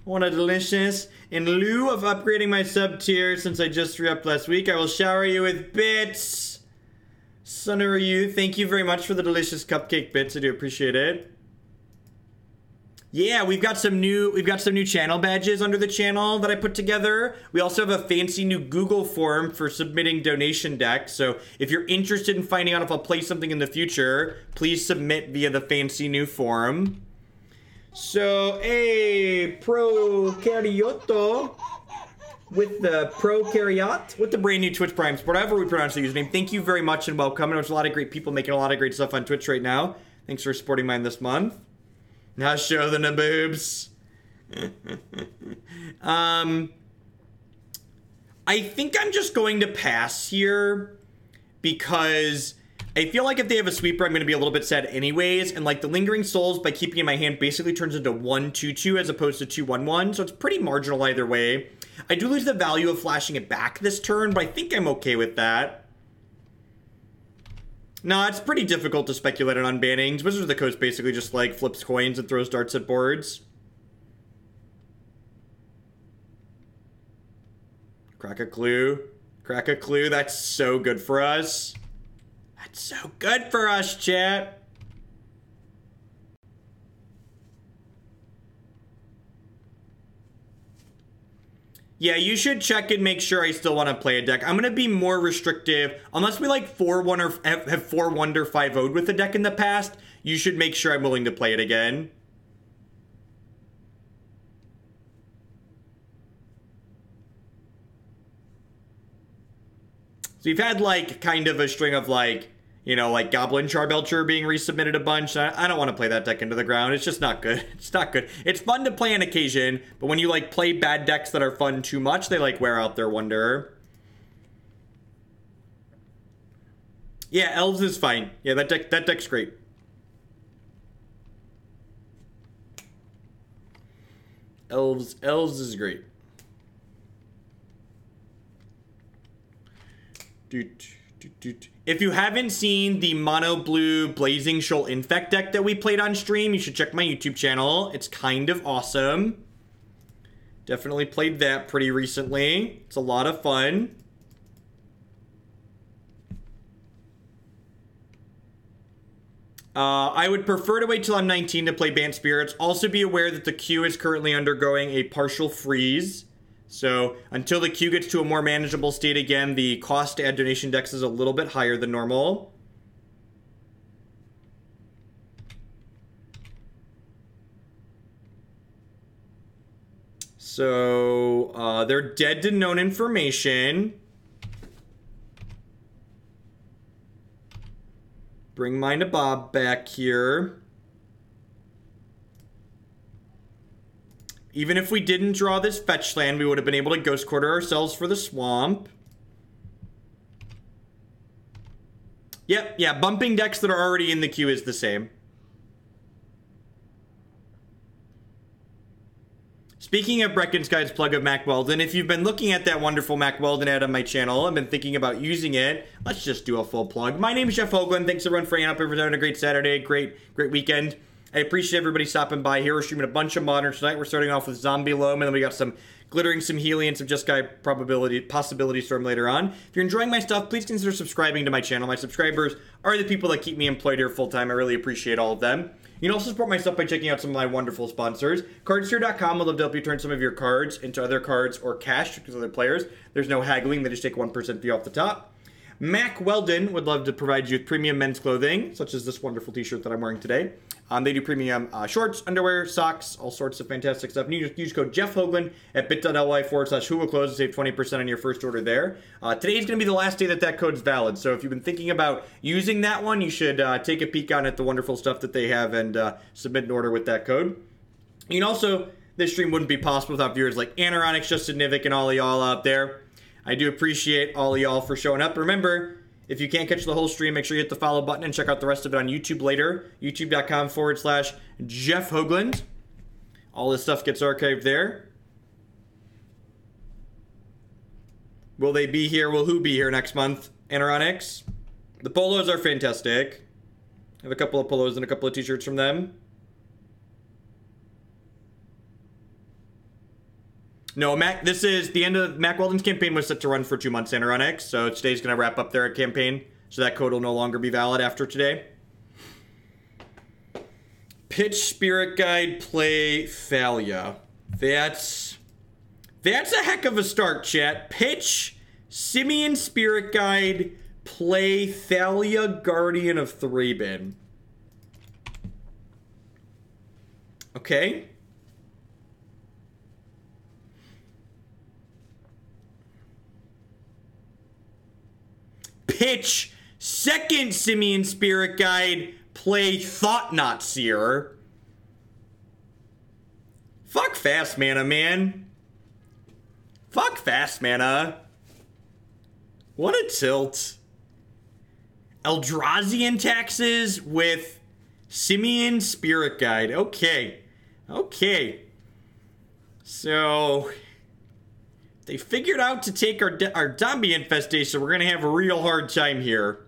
what a delicious. In lieu of upgrading my sub tier since I just re-upped last week, I will shower you with bits. Sunner you, thank you very much for the delicious cupcake bits. I do appreciate it. Yeah, we've got some new channel badges under the channel that I put together. We also have a fancy new Google form for submitting donation decks. So if you're interested in finding out if I'll play something in the future, please submit via the fancy new form. So, hey, Prokaryoto with the Prokaryot with the brand new Twitch Prime Sport, however we pronounce the username. Thank you very much and welcome. There's a lot of great people making a lot of great stuff on Twitch right now. Thanks for supporting mine this month. Now show the Naboobs. I think I'm just going to pass here because I feel like if they have a sweeper, I'm going to be a little bit sad anyways. And like the Lingering Souls, by keeping in my hand, basically turns into 1/2/2 as opposed to 2/1/1. So it's pretty marginal either way. I do lose the value of flashing it back this turn, but I think I'm okay with that. No, it's pretty difficult to speculate on unbannings. Wizards of the Coast basically just like flips coins and throws darts at boards. Crack a clue. Crack a clue. That's so good for us. That's so good for us, chat. Yeah, you should check and make sure I still want to play a deck. I'm going to be more restrictive. Unless we like 4-1 or have 4-1 or 5-0'd with a deck in the past, you should make sure I'm willing to play it again. So we've had like kind of a string of like, you know, like Goblin Charbelcher being resubmitted a bunch. I don't want to play that deck into the ground. It's just not good. It's not good. It's fun to play on occasion, but when you like play bad decks that are fun too much, they like wear out their wonder. Yeah, Elves is fine. Yeah, that deck's great. Elves is great. If you haven't seen the mono blue Blazing Shoal Infect deck that we played on stream, you should check my YouTube channel. It's kind of awesome. Definitely played that pretty recently. It's a lot of fun. I would prefer to wait till I'm 19 to play Bant Spirits. Also be aware that the queue is currently undergoing a partial freeze. So until the queue gets to a more manageable state again, the cost to add donation decks is a little bit higher than normal. So they're dead to known information. Bring my Nabob back here. Even if we didn't draw this fetch land, we would have been able to Ghost Quarter ourselves for the swamp. Yep, yeah, bumping decks that are already in the queue is the same. Speaking of Brecken's Guide's plug of Mac Weldon, if you've been looking at that wonderful Mac Weldon ad on my channel and been thinking about using it, let's just do a full plug. My name is Jeff Hoagland. Thanks everyone for hanging out. Everyone's having a great Saturday, great weekend. I appreciate everybody stopping by here. We're streaming a bunch of Modern tonight. We're starting off with Zombie Loam, and then we got some Glittering, some Healy, and some Just Guy Possibility Storm later on. If you're enjoying my stuff, please consider subscribing to my channel. My subscribers are the people that keep me employed here full-time. I really appreciate all of them. You can also support my stuff by checking out some of my wonderful sponsors. Cardster.com will love to help you turn some of your cards into other cards or cash because other players. There's no haggling. They just take 1% fee off the top. Mac Weldon would love to provide you with premium men's clothing, such as this wonderful t-shirt that I'm wearing today. They do premium shorts, underwear, socks, all sorts of fantastic stuff. And you just use code Jeff Hoagland at bit.ly/HuluClose to save 20% on your first order there. Today is going to be the last day that code's valid. So if you've been thinking about using that one, you should take a peek on at the wonderful stuff that they have and submit an order with that code. You can also, this stream wouldn't be possible without viewers like Anoronix, Justin Nivik, and all of y'all out there. I do appreciate all of y'all for showing up. Remember, if you can't catch the whole stream, make sure you hit the follow button and check out the rest of it on YouTube later. YouTube.com/Jeff Hoagland. All this stuff gets archived there. Will they be here? Will who be here next month? Anoronix. The polos are fantastic. I have a couple of polos and a couple of t-shirts from them. No, Mac, this is the end of Mac Weldon's campaign was set to run for 2 months, Anoronix, so today's going to wrap up their campaign, so that code will no longer be valid after today. Pitch Spirit Guide, play Thalia. That's a heck of a start, chat. Pitch, Simian Spirit Guide, play Thalia, Guardian of Thraben. Okay. Pitch, second Simian Spirit Guide, play Thought-Knot Seer. Fuck fast mana, man. Fuck fast mana. What a tilt. Eldrazi taxes with Simian Spirit Guide. Okay. Okay. So they figured out to take our Zombie Infestation. We're going to have a real hard time here.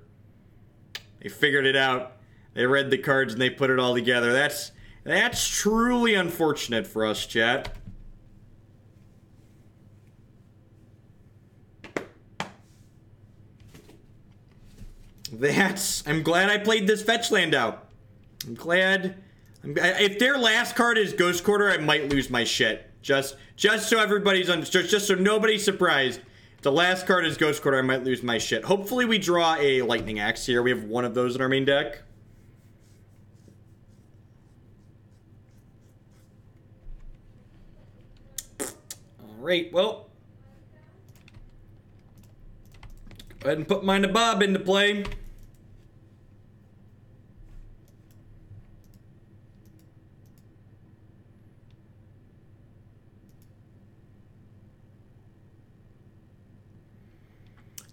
They figured it out. They read the cards and they put it all together. That's truly unfortunate for us, chat. I'm glad I played this fetch land out. I'm glad. If their last card is Ghost Quarter, I might lose my shit. Just so everybody's just so nobody's surprised. If the last card is Ghost Quarter, I might lose my shit. Hopefully we draw a Lightning Axe here. We have one of those in our main deck. Alright, well. Go ahead and put my Nabob into play.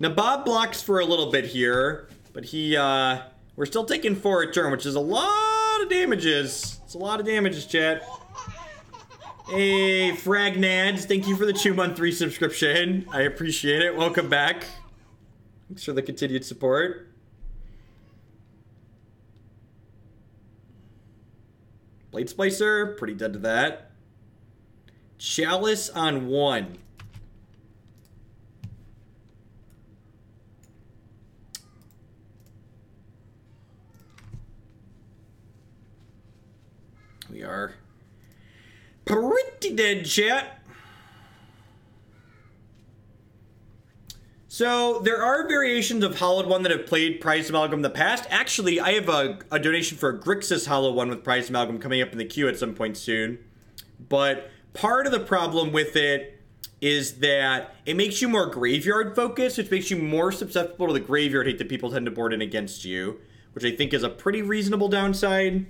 Nabob blocks for a little bit here, but we're still taking 4 a turn, which is a lot of damages. It's a lot of damages, chat. Hey, Fragnads, thank you for the 2-month resubscription. I appreciate it. Welcome back. Thanks for the continued support. Blade Splicer, pretty dead to that. Chalice on 1. We are pretty dead, chat. So, there are variations of Hollowed One that have played Prized Amalgam in the past. Actually, I have a donation for a Grixis Hollow One with Prized Amalgam coming up in the queue at some point soon. But part of the problem with it is that it makes you more graveyard focused, which makes you more susceptible to the graveyard hate that people tend to board in against you, which I think is a pretty reasonable downside.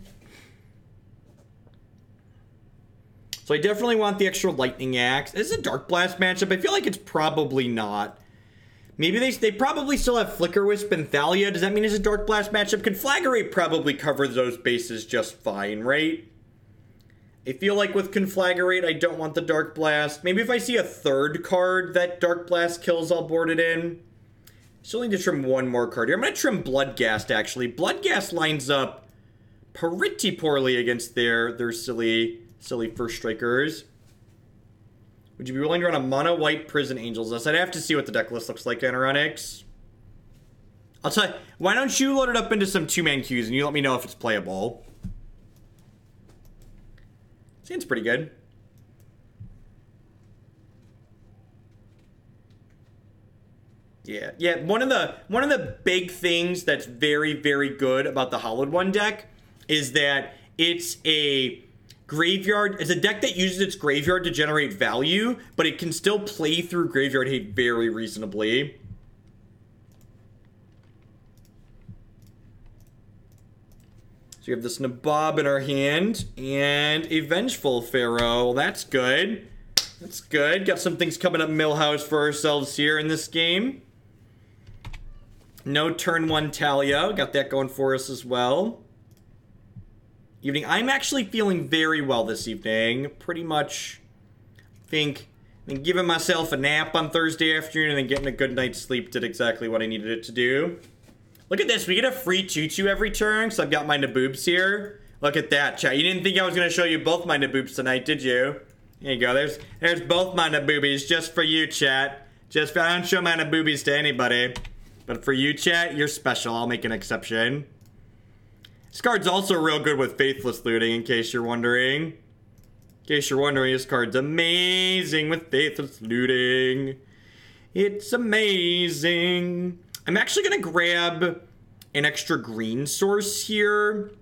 So I definitely want the extra Lightning Axe. This is a Darkblast matchup. I feel like it's probably not. Maybe they probably still have Flicker Wisp and Thalia. Does that mean it's a Darkblast matchup? Conflagrate probably covers those bases just fine, right? I feel like with Conflagrate, I don't want the Darkblast. Maybe if I see a third card that Darkblast kills, I'll board it in. Still need to trim one more card here. I'm going to trim Bloodghast, actually. Bloodghast lines up pretty poorly against their silly first strikers. Would you be willing to run a mono white Prison Angels list? I'd have to see what the deck list looks like, Anoronics. I'll tell you, why don't you load it up into some 2-man queues and you let me know if it's playable. Seems pretty good. Yeah. One of the big things that's very, very good about the Hollowed One deck is that it's a graveyard. It's a deck that uses its graveyard to generate value, but it can still play through graveyard hate very reasonably. So we have this Nabob in our hand and a Vengeful Pharaoh. Well, that's good. That's good. Got some things coming up Millhouse for ourselves here in this game. No turn 1 Talia. Got that going for us as well. Evening. I'm actually feeling very well this evening. Pretty much think giving myself a nap on Thursday afternoon and then getting a good night's sleep did exactly what I needed it to do. Look at this. We get a free 2/2 every turn, so I've got my Naboobs here. Look at that, chat. You didn't think I was going to show you both my Naboobs tonight, did you? There you go. There's both my Naboobies just for you, chat. I don't show my Naboobies to anybody. But for you, chat, you're special. I'll make an exception. This card's also real good with Faithless Looting, in case you're wondering. This card's amazing with Faithless Looting. It's amazing. I'm actually going to grab an extra green source here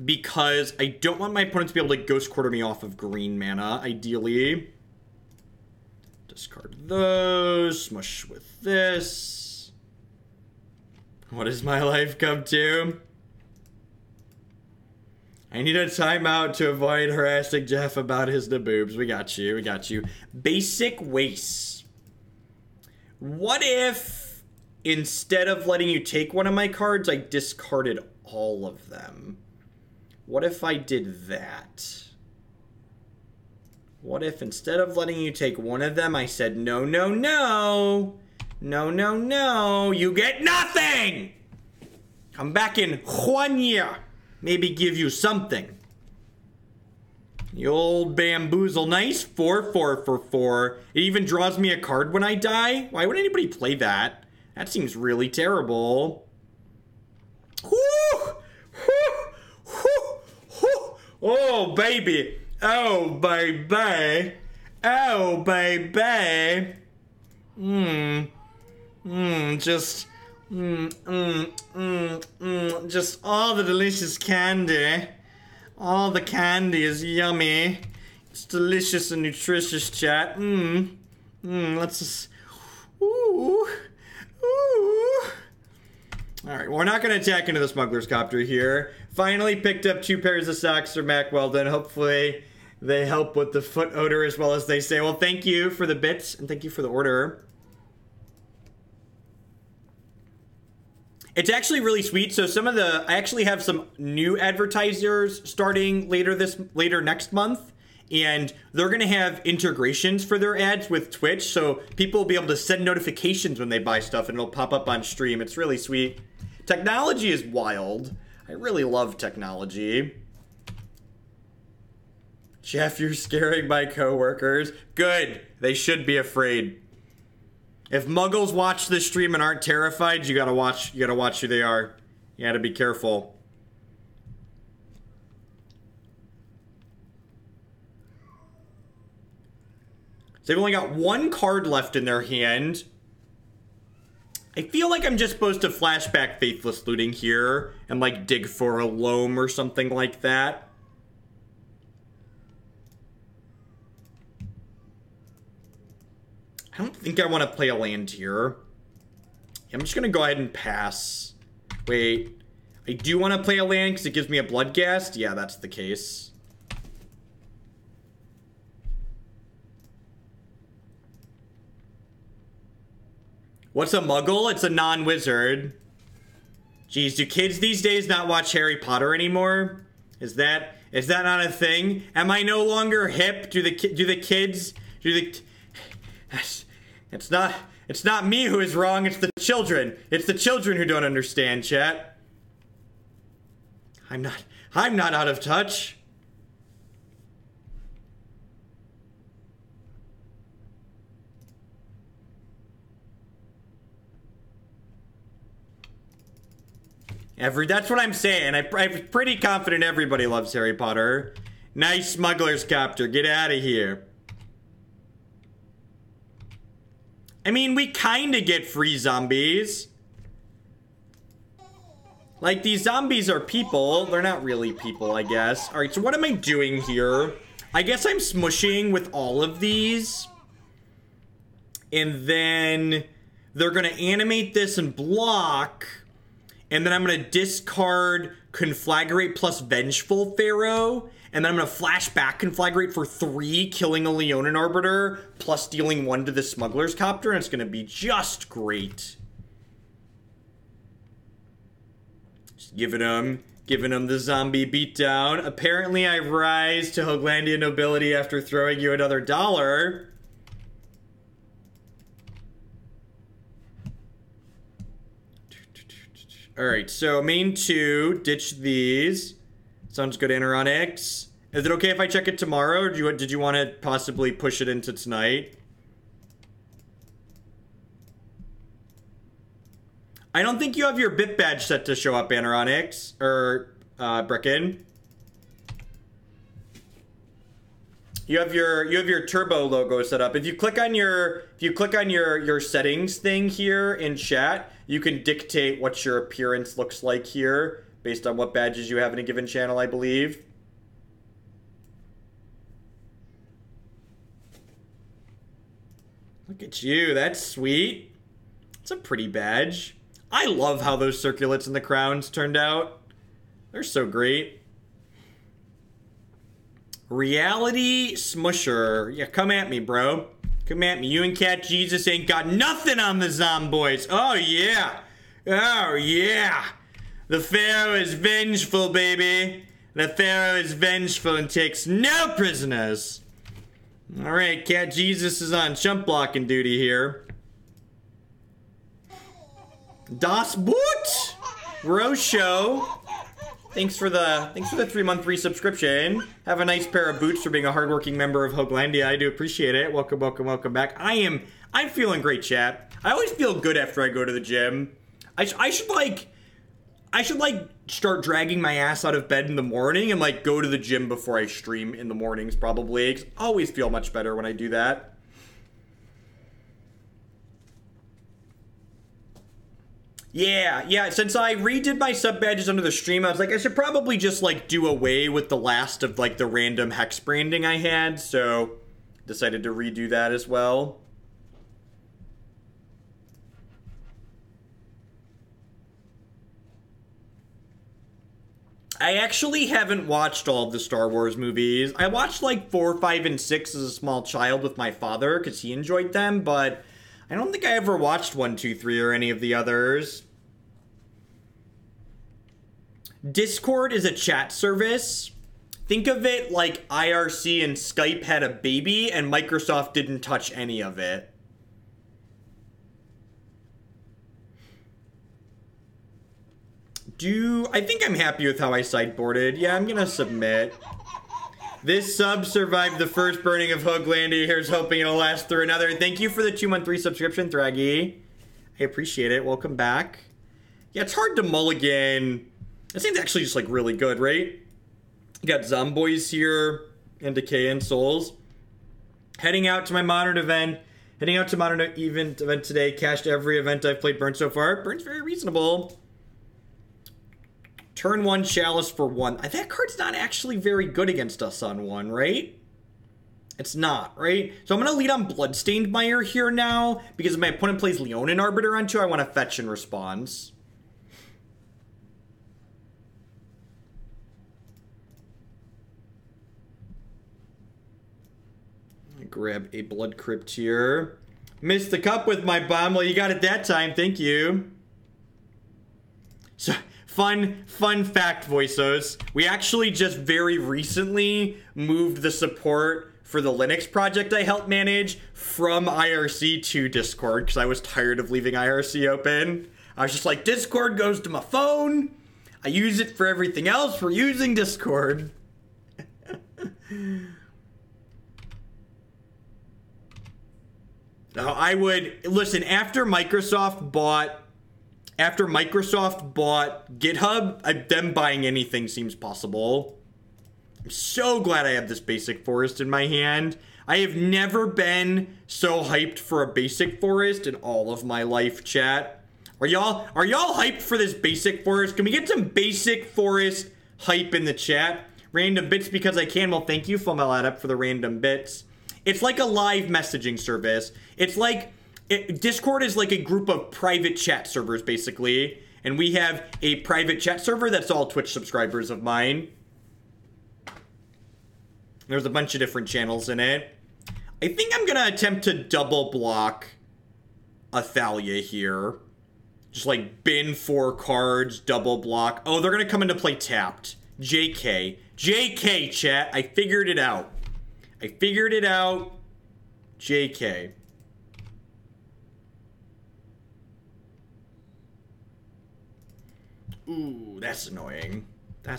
because I don't want my opponent to be able to Ghost Quarter me off of green mana, ideally. Discard those. Smush with this. What does my life come to? I need a timeout to avoid harassing Jeff about his Naboobs. We got you. Basic Waste. What if, instead of letting you take one of my cards, I discarded all of them? What if I did that? What if, instead of letting you take one of them, I said, no, no, no. No, no, no. You get nothing! Come back in 1 year. Maybe give you something. The old bamboozle. Nice. 4/4 for 4. It even draws me a card when I die. Why would anybody play that? That seems really terrible. Whoo! Oh, baby. Oh, baby. Oh, baby. Just all the delicious candy. All the candy is yummy. It's delicious and nutritious, chat. Let's just... Ooh. Alright, well, we're not going to attack into the Smuggler's Copter here. Finally picked up 2 pairs of socks for Mac Weldon. Hopefully they help with the foot odor as well as they say. Well, thank you for the bits and thank you for the order. It's actually really sweet. So I actually have some new advertisers starting later next month and they're going to have integrations for their ads with Twitch, so people will be able to send notifications when they buy stuff, and it'll pop up on stream. It's really sweet. Technology is wild. I really love technology. Jeff, you're scaring my coworkers. Good. They should be afraid. If muggles watch this stream and aren't terrified, you gotta watch who they are. You gotta be careful. So they've only got one card left in their hand. I feel like I'm just supposed to flashback Faithless Looting here and like dig for a Loam or something like that. I don't think I want to play a land here. I'm just going to go ahead and pass. Wait. I do want to play a land because it gives me a Bloodghast? Yeah, that's the case. What's a muggle? It's a non-wizard. Jeez, do kids these days not watch Harry Potter anymore? Is that not a thing? Am I no longer hip? It's not me who is wrong, it's the children. It's the children who don't understand, chat. I'm not out of touch. That's what I'm saying. I'm pretty confident everybody loves Harry Potter. Nice smuggler's copter. Get out of here. I mean, we kind of get free zombies. Like, these zombies are people. They're not really people, I guess. Alright, so what am I doing here? I guess I'm smushing with all of these. And then they're going to animate this and block. And then I'm going to discard Conflagrate plus Vengeful Pharaoh. And then I'm going to flash back Conflagrate for 3, killing a Leonin Arbiter, plus dealing 1 to the Smuggler's Copter, and it's going to be just great. Just giving him the zombie beatdown. Apparently I rise to Hoaglandia nobility after throwing you another $1. Alright, so main 2, ditch these. Sounds good, Anoronics. Is it okay if I check it tomorrow, or did you want to possibly push it into tonight? I don't think you have your bit badge set to show up, Anoronics, or Brecken. You have your turbo logo set up. If you click on your settings thing here in chat, you can dictate what your appearance looks like here based on what badges you have in a given channel, I believe. Look at you, that's sweet. It's a pretty badge. I love how those circulates and the crowns turned out. They're so great. Reality Smusher. Yeah, come at me, bro. Come at me. You and Cat Jesus ain't got nothing on the Zomboys. Oh, yeah. Oh, yeah. The Pharaoh is vengeful, baby. The Pharaoh is vengeful and takes no prisoners. Alright, Cat Jesus is on chump blocking duty here. Das Boot! Rosho. Thanks for the 3-month resubscription. Have a nice pair of boots for being a hardworking member of Hoaglandia. I do appreciate it. Welcome, welcome, welcome back. I'm feeling great, chat. I always feel good after I go to the gym. I should start dragging my ass out of bed in the morning and like go to the gym before I stream in the mornings probably. 'Cause I always feel much better when I do that. Yeah, since I redid my sub badges under the stream, I was like, I should probably just like do away with the last of like the random hex branding I had, so decided to redo that as well. I actually haven't watched all of the Star Wars movies. I watched like 4, 5, and 6 as a small child with my father because he enjoyed them, but I don't think I ever watched 1, 2, 3 or any of the others. Discord is a chat service. Think of it like IRC and Skype had a baby and Microsoft didn't touch any of it. I think I'm happy with how I sideboarded. Yeah, I'm gonna submit. This sub survived the first burning of Hooglandy. Here's hoping it'll last through another. Thank you for the 2-month subscription, Thraggy. I appreciate it. Welcome back. Yeah, it's hard to mulligan. This seems actually just like really good, right? You got Zomboys here and Decay and Souls. Heading out to my Modern event. Heading out to Modern event today. Cashed every event I've played Burn so far. Burn's very reasonable. Turn 1 Chalice for 1. That card's not actually very good against us on 1, right? It's not, right? So I'm going to lead on Bloodstained Mire here now, because if my opponent plays Leonin Arbiter on 2, I want to fetch in response. Grab a Blood Crypt here. Missed the cup with my bomb. Well, you got it that time. Thank you. So... Fun fact, Voisos. We actually just very recently moved the support for the Linux project I helped manage from IRC to Discord because I was tired of leaving IRC open. I was just like, Discord goes to my phone. I use it for everything else. We're using Discord. Now, I would... Listen, after Microsoft bought GitHub, them buying anything seems possible. I'm so glad I have this basic forest in my hand. I have never been so hyped for a basic forest in all of my life, chat. Are y'all hyped for this basic forest? Can we get some basic forest hype in the chat? Random bits because I can. Well, thank you, Fumaladap, for the random bits. It's like a live messaging service. It's like... Discord is like a group of private chat servers, basically. And we have a private chat server that's all Twitch subscribers of mine. There's a bunch of different channels in it. I think I'm going to attempt to double block Athalia here. Just like bin 4 cards, double block. Oh, they're going to come into play tapped. JK. JK, chat. I figured it out. JK. Ooh, that's annoying. How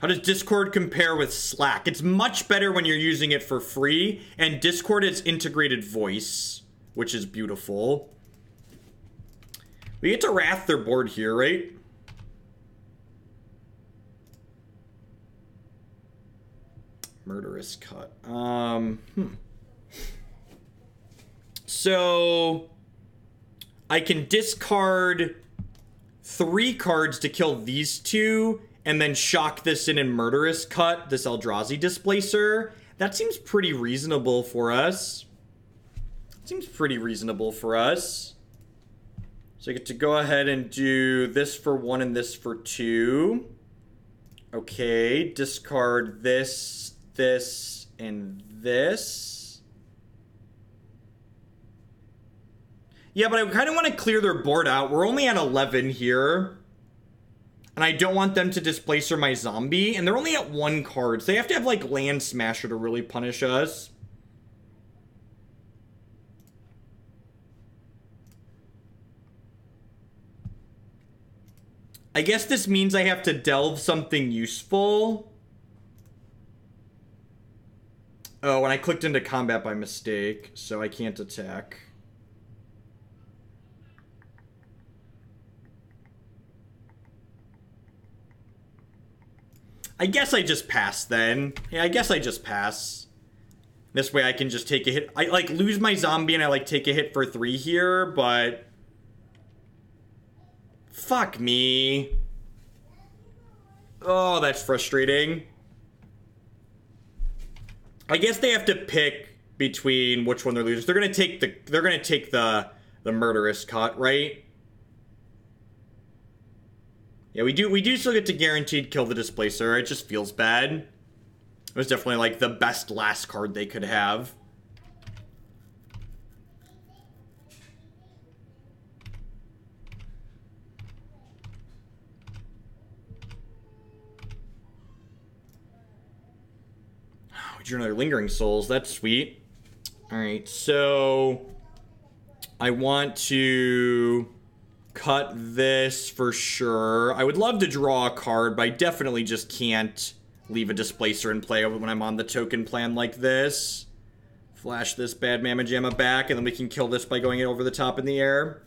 does Discord compare with Slack? It's much better when you're using it for free, and Discord is integrated voice, which is beautiful. We get to Wrath their board here, right? Murderous Cut. So I can discard 3 cards to kill these 2, and then shock this in and Murderous Cut, this Eldrazi Displacer. That seems pretty reasonable for us. So I get to go ahead and do this for 1 and this for 2. Okay, discard this, this, and this. Yeah, but I kind of want to clear their board out. We're only at 11 here. And I don't want them to Displacer my zombie. And they're only at 1 card. So they have to have, like, Land Smasher to really punish us. I guess this means I have to delve something useful. Oh, and I clicked into combat by mistake. So I can't attack. I guess I just pass then. Yeah, I guess I just pass. This way I can just take a hit. I, like, lose my zombie and I, like, take a hit for 3 here, but... Fuck me. Oh, that's frustrating. I guess they have to pick between which one they're losing. They're gonna take the Murderous Cut, right? Yeah, we do still get to guaranteed kill the Displacer. It just feels bad. It was definitely, like, the best last card they could have. drew another Lingering Souls. That's sweet. Alright, so I want to cut this for sure. I would love to draw a card, but I definitely just can't leave a Displacer in play when I'm on the token plan like this. Flash this bad Mamma Jamma back, and then we can kill this by going over the top in the air.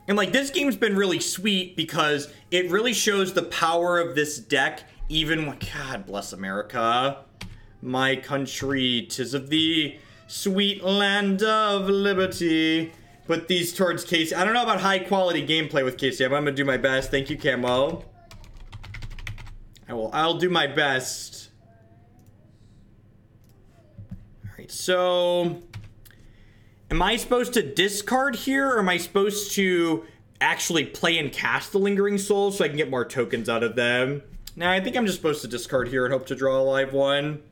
And, like, this game's been really sweet because it really shows the power of this deck, even when, God bless America. My country, 'tis of thee, sweet land of liberty. Put these towards Casey. I don't know about high-quality gameplay with Casey, but I'm gonna do my best. Thank you, Camo. I'll do my best. Alright, so... Am I supposed to discard here, or am I supposed to actually play and cast the Lingering Souls so I can get more tokens out of them? Nah, I think I'm just supposed to discard here and hope to draw a live one.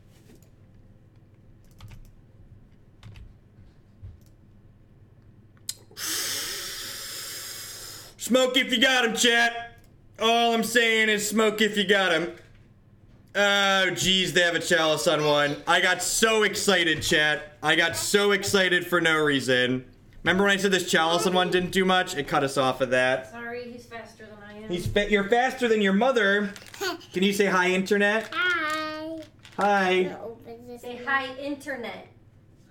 Smoke if you got him, chat. All I'm saying is smoke if you got him. Oh, geez, they have a Chalice on one. I got so excited, chat. I got so excited for no reason. Remember when I said this Chalice on one didn't do much? It cut us off of that. Sorry, he's faster than I am. You're faster than your mother. Can you say hi, Internet? Hi. Hi. Say hi, Internet.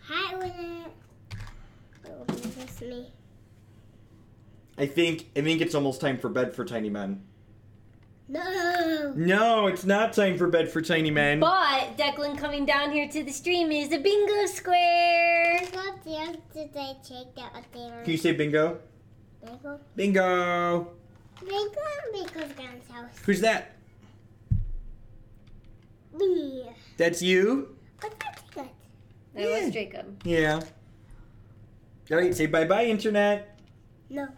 Hi, Internet. Open this me. I think it's almost time for bed for tiny men. No. No, it's not time for bed for tiny men. But Declan coming down here to the stream is a bingo square. What else did I check that up there? Can you say bingo? Bingo. Bingo. Bingo and Bingo's Grand's house. Who's that? Me. That's you? What's that? That was Jacob. Yeah. Alright, say bye-bye, Internet. No.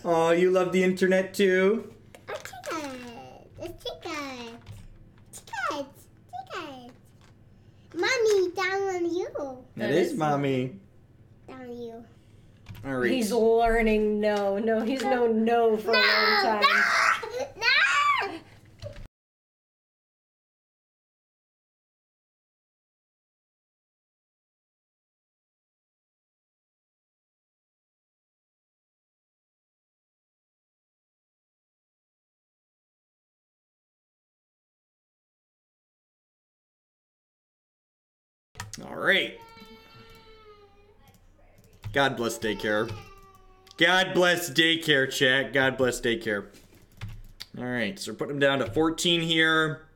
Oh, you love the Internet too? A ticket. A ticket. Ticket. Ticket. Mommy, down on you. That is Mommy. Down on you. Alright. He's learning no. No, he's known no for a long time. No! No! Alright. God bless daycare. God bless daycare, chat. God bless daycare. Alright, so we're putting him down to 14 here.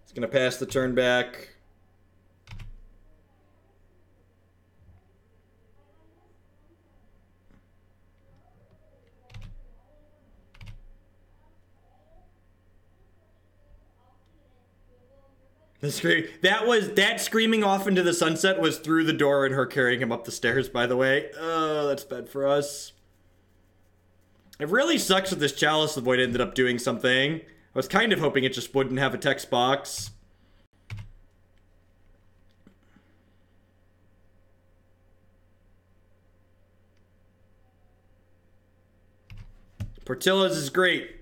He's gonna pass the turn back. That screaming off into the sunset was through the door and her carrying him up the stairs, by the way. Oh, that's bad for us. It really sucks that this Chalice the Void ended up doing something. I was kind of hoping it just wouldn't have a text box. Portillo's is great.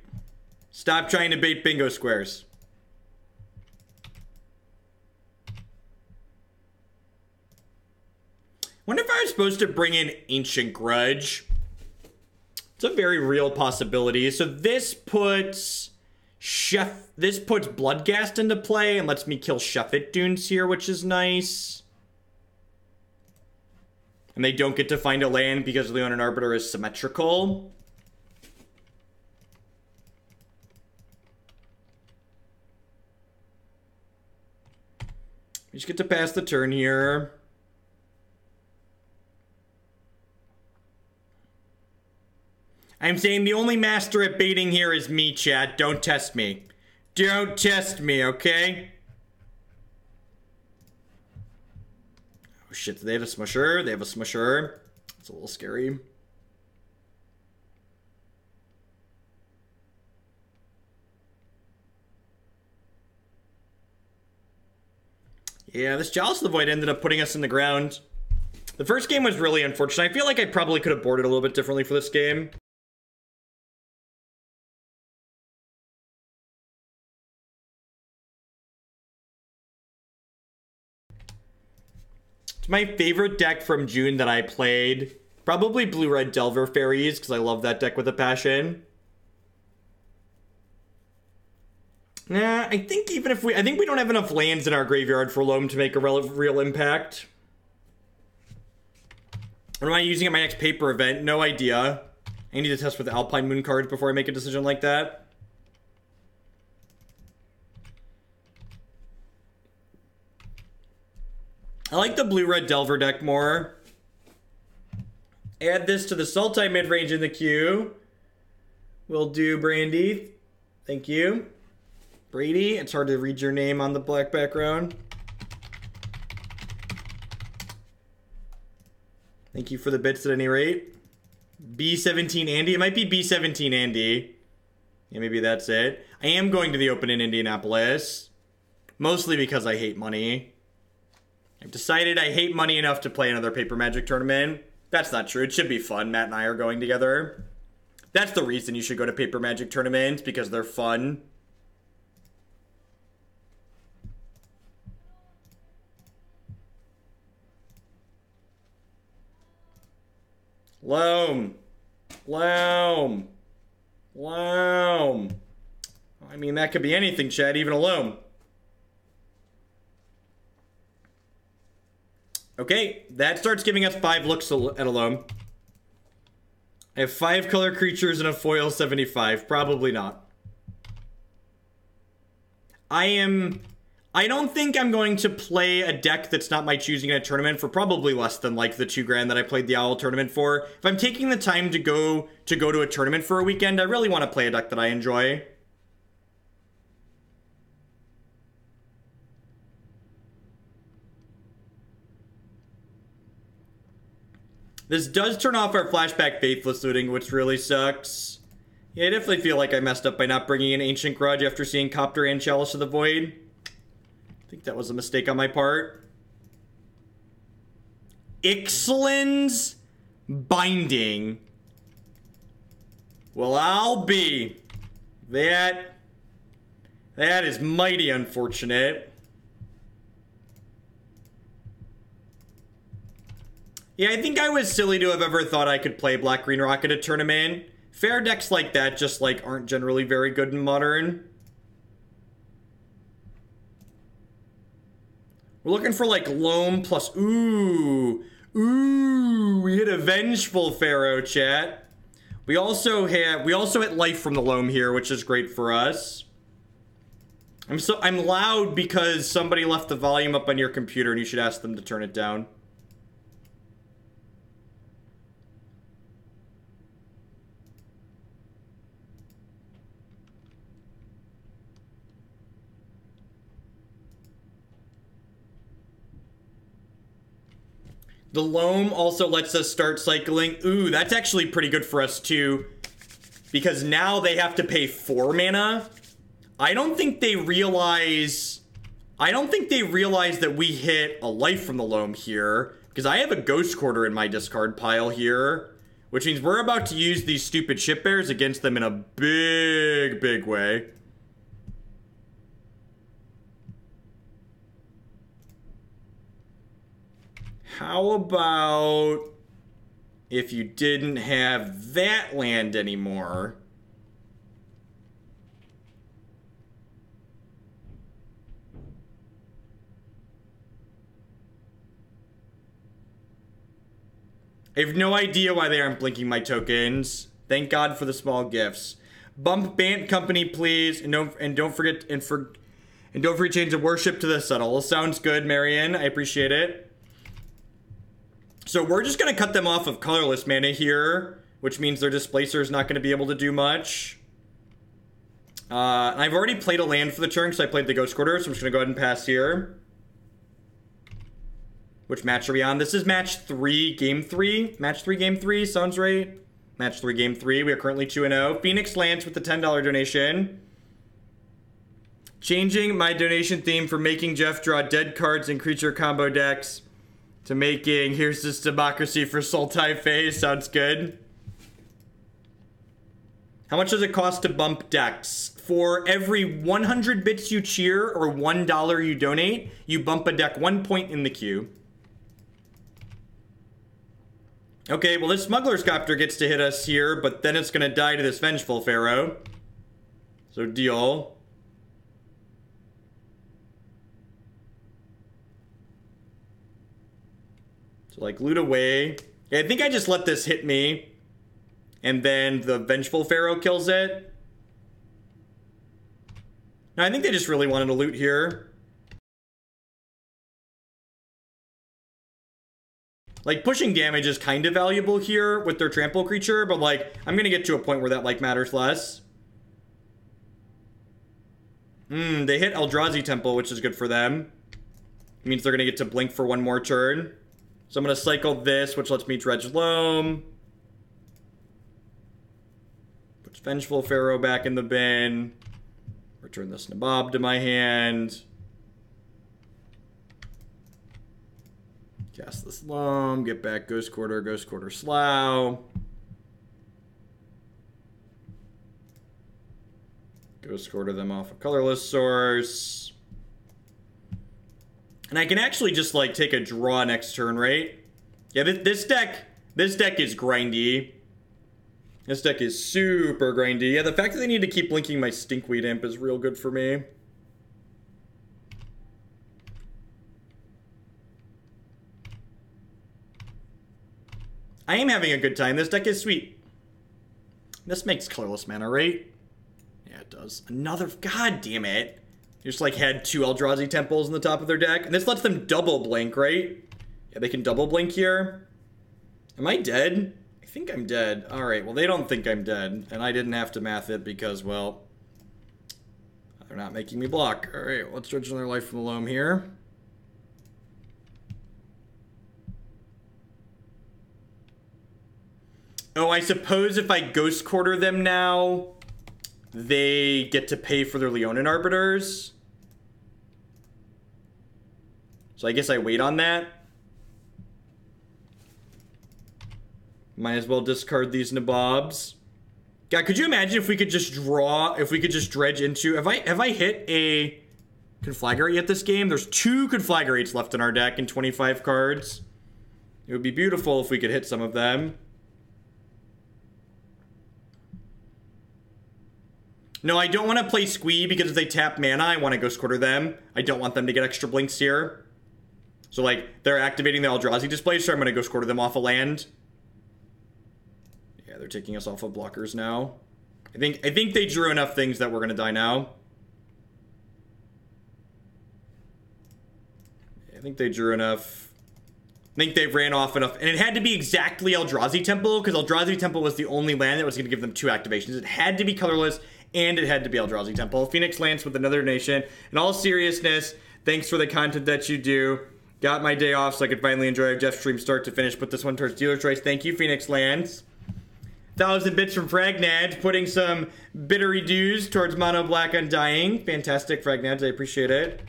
Stop trying to bait bingo squares. Wonder if I was supposed to bring in Ancient Grudge. It's a very real possibility. So this puts Bloodghast into play and lets me kill Sheffit Dunes here, which is nice. And they don't get to find a land because Leon and Arbiter is symmetrical. We just get to pass the turn here. I'm saying the only master at baiting here is me, chat. Don't test me. Don't test me, okay? Oh shit, they have a smusher. They have a smusher. It's a little scary. Yeah, this Chalice of the Void ended up putting us in the ground. The first game was really unfortunate. I feel like I probably could have boarded a little bit differently for this game. It's my favorite deck from June that I played. Probably Blue-Red Delver Fairies, because I love that deck with a passion. Nah, I think even if I think we don't have enough lands in our graveyard for Loam to make a real impact. What am I using at my next paper event? No idea. I need to test with the Alpine Moon cards before I make a decision like that. I like the Blue-Red Delver deck more. Add this to the Sultai midrange in the queue. Will do, Brandy. Thank you. Brady, it's hard to read your name on the black background. Thank you for the bits at any rate. B17 Andy. It might be B17 Andy. Yeah, maybe that's it. I am going to the Open in Indianapolis. Mostly because I hate money. I've decided I hate money enough to play another Paper Magic tournament. That's not true. It should be fun. Matt and I are going together. That's the reason you should go to Paper Magic tournaments, because they're fun. Loam. Loam. Loam. I mean, that could be anything, Chad, even a Loam. Okay, that starts giving us 5 looks at a Loam. I have 5 color creatures and a foil 75. Probably not. I don't think I'm going to play a deck that's not my choosing in a tournament for probably less than like the $2 grand that I played the Owl tournament for. If I'm taking the time to go to a tournament for a weekend, I really want to play a deck that I enjoy. This does turn off our flashback Faithless Looting, which really sucks. Yeah, I definitely feel like I messed up by not bringing in Ancient Grudge after seeing Copter and Chalice of the Void. I think that was a mistake on my part. Ixalan's Binding. Well, I'll be. That is mighty unfortunate. Yeah, I think I was silly to have ever thought I could play Black Green Rock at a tournament. Fair decks like that just like aren't generally very good in Modern. We're looking for like Loam plus ooh, we hit a Vengeful Pharaoh, chat. We also hit life from the Loam here, which is great for us. I'm loud because somebody left the volume up on your computer and you should ask them to turn it down. The Loam also lets us start cycling. Ooh, that's actually pretty good for us too, because now they have to pay 4 mana. I don't think they realize that we hit a life from the Loam here, because I have a Ghost Quarter in my discard pile here, which means we're about to use these stupid ship bears against them in a big way. How about if you didn't have that land anymore? I have no idea why they aren't blinking my tokens. Thank God for the small gifts. Bump Bant Company, please, and don't forget change the worship to the subtle. Sounds good, Marion. I appreciate it. So we're just going to cut them off of colorless mana here, which means their Displacer is not going to be able to do much. I've already played a land for the turn, so I played the Ghost Quarter, so I'm just going to go ahead and pass here. Which match are we on? This is match 3, game 3. Match 3, game 3, sounds right. Match 3, game 3. We are currently 2-0. Phoenix Lance with the $10 donation. Changing my donation theme from making Jeff draw dead cards and creature combo decks to making Here's This Democracy for Sultai Phase. Sounds good. How much does it cost to bump decks? For every 100 bits you cheer or $1 you donate, you bump a deck 1 point in the queue. Okay, well this Smuggler's Copter gets to hit us here, but then it's gonna die to this Vengeful Pharaoh. So deal. So like loot away. Yeah, I think I just let this hit me. And then the Vengeful Pharaoh kills it. No, I think they just really wanted to loot here. Like, pushing damage is kind of valuable here with their trample creature, but, like, I'm gonna get to a point where that, like, matters less. They hit Eldrazi Temple, which is good for them. It means they're gonna get to blink for one more turn. So I'm gonna cycle this, which lets me dredge Loam. Puts Vengeful Pharaoh back in the bin. Return this Nabob to my hand. Cast this Loam, get back Ghost Quarter Slough. Ghost Quarter them off a colorless source. And I can actually just like take a draw next turn, right? Yeah, this deck is grindy. This deck is super grindy. Yeah, the fact that they need to keep blinking my Stinkweed Imp is real good for me. I am having a good time. This deck is sweet. This makes colorless mana, right? Yeah, it does. Another... God damn it. They just, like, had 2 Eldrazi Temples in the top of their deck. And this lets them double blink, right? Yeah, they can double blink here. Am I dead? I think I'm dead. Alright, well, they don't think I'm dead. And I didn't have to math it because, well... they're not making me block. Alright, let's dredge another life from the Loam here. Oh, I suppose if I Ghost Quarter them now, they get to pay for their Leonin Arbiters. So I guess I wait on that. Might as well discard these Nabobs. God, could you imagine if we could just draw, if we could just dredge into... Have I hit a Conflagrate yet this game? There's 2 Conflagrates left in our deck and 25 cards. It would be beautiful if we could hit some of them. No, I don't want to play Squee because if they tap mana, I want to Ghost Quarter them. I don't want them to get extra blinks here. So, like, they're activating the Eldrazi display, so I'm going to Ghost Quarter them off a land. Yeah, they're taking us off of blockers now. I think they drew enough things that we're going to die now. I think they drew enough. I think they ran off enough. And it had to be exactly Eldrazi Temple, because Eldrazi Temple was the only land that was going to give them 2 activations. It had to be colorless, and it had to be Eldrazi Temple. Phoenix Lance with another donation. In all seriousness, thanks for the content that you do. Got my day off so I could finally enjoy Jeff's stream start to finish. Put this one towards dealer's choice. Thank you, Phoenix Lance. 1,000 bits from Fragnad, putting some bittery dews towards Mono Black Undying. Fantastic, Fragnads. I appreciate it.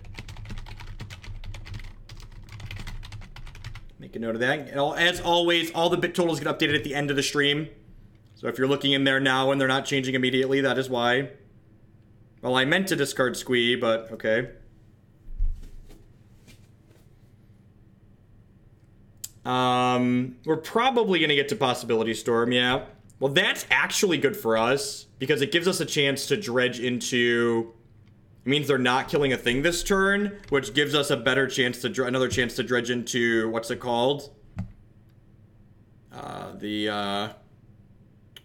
Make a note of that. And as always, all the bit totals get updated at the end of the stream. So if you're looking in there now and they're not changing immediately, that is why. Well, I meant to discard Squee, but okay. We're probably going to get to Possibility Storm, yeah. Well, that's actually good for us, because it gives us a chance to dredge into... It means they're not killing a thing this turn, which gives us a better chance to... another chance to dredge into... What's it called? The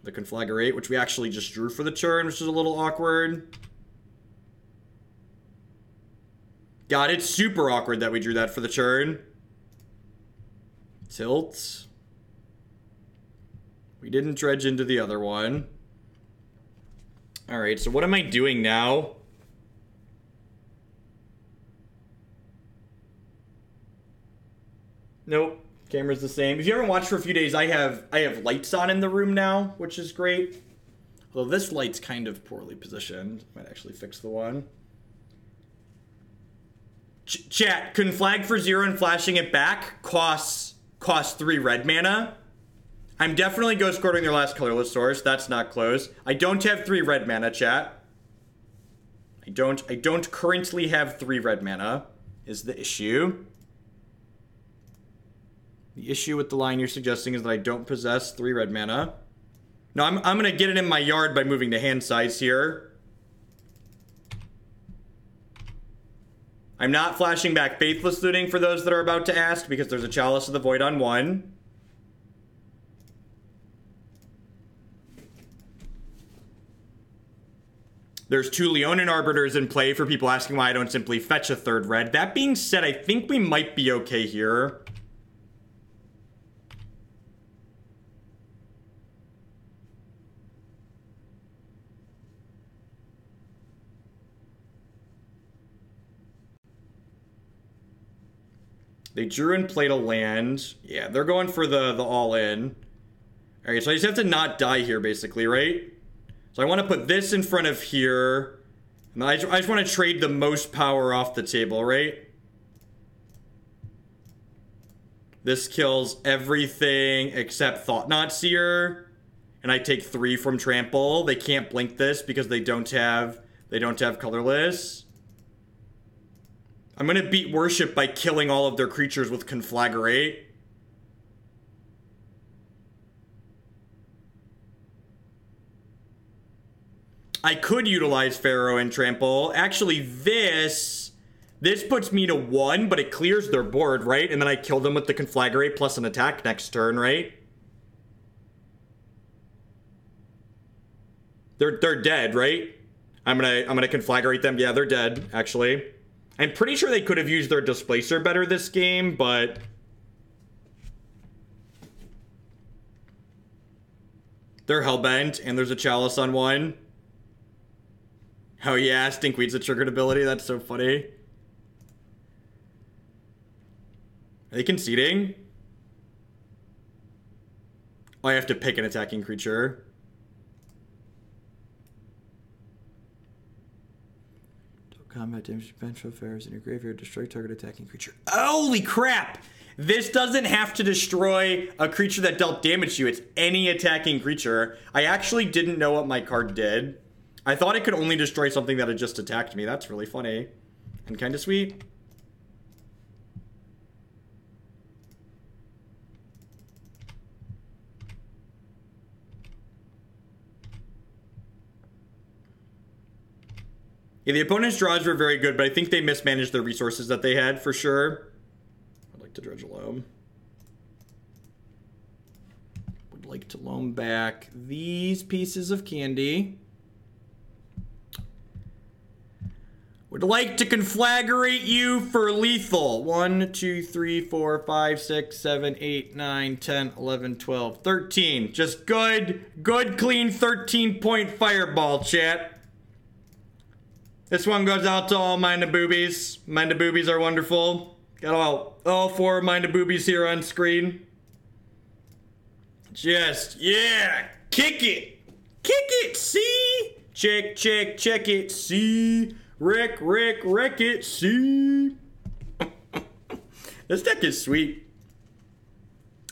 Conflagrate, which we actually just drew for the turn, which is a little awkward. God, it's super awkward that we drew that for the turn. Tilt. We didn't dredge into the other one. Alright, so what am I doing now? Nope. Camera's the same. If you haven't watched for a few days, I have lights on in the room now, which is great. Although this light's kind of poorly positioned. Might actually fix the one. Chat, can flag for 0 and flashing it back costs 3 red mana. I'm definitely Ghost Quartering their last colorless source. That's not close. I don't have 3 red mana, chat. I don't currently have 3 red mana, is the issue. The issue with the line you're suggesting is that I don't possess 3 red mana. No, I'm gonna get it in my yard by moving to hand size here. I'm not flashing back Faithless Looting for those that are about to ask, because there's a Chalice of the Void on 1. There's 2 Leonin Arbiters in play for people asking why I don't simply fetch a 3rd red. That being said, I think we might be okay here. They drew and played a land. Yeah, they're going for the all-in. Alright, so I just have to not die here, basically, right? So I want to put this in front of here. And I just want to trade the most power off the table, right? This kills everything except Thought-Knot Seer. And I take 3 from Trample. They can't blink this because they don't have colorless. I'm gonna beat Worship by killing all of their creatures with Conflagrate. I could utilize Pharaoh and Trample. Actually, this puts me to 1, but it clears their board, right? And then I kill them with the Conflagrate plus an attack next turn, right? They're dead, right? I'm gonna Conflagrate them. Yeah, they're dead, actually. I'm pretty sure they could have used their Displacer better this game, but... They're Hellbent, and there's a Chalice on 1. Oh yeah, Stinkweed's a triggered ability, that's so funny. Are they conceding? Oh, I have to pick an attacking creature. Combat damage, Vengeful Pharaoh in your graveyard, destroy target attacking creature. Holy crap! This doesn't have to destroy a creature that dealt damage to you. It's any attacking creature. I actually didn't know what my card did. I thought it could only destroy something that had just attacked me. That's really funny. And kind of sweet. Yeah, the opponent's draws were very good, but I think they mismanaged the resources that they had, for sure. I'd like to dredge a Loam. Would like to Loam back these pieces of candy. Would like to Conflagrate you for lethal. 1, 2, 3, 4, 5, 6, 7, 8, 9, 10, 11, 12, 13. Just good, clean 13-point fireball, chat. This one goes out to all my Naboobies. My Naboobies are wonderful. Got all 4 of my Naboobies here on screen. Just, yeah, kick it, see? Check it, see? Wreck it, see? This deck is sweet.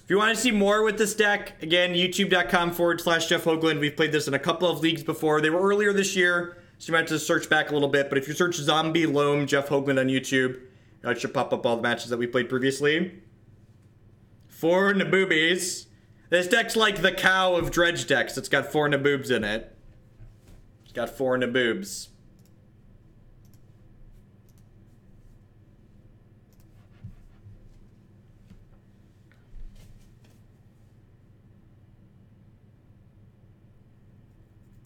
If you want to see more with this deck, again, youtube.com/Jeff Hoagland. We've played this in a couple of leagues before. They were earlier this year. So you might have to search back a little bit, but if you search Zombie, Loam, Jeff Hoagland on YouTube, it should pop up all the matches that we played previously. 4 Naboobies. This deck's like the cow of dredge decks. It's got 4 Naboobs in it. It's got 4 Naboobs.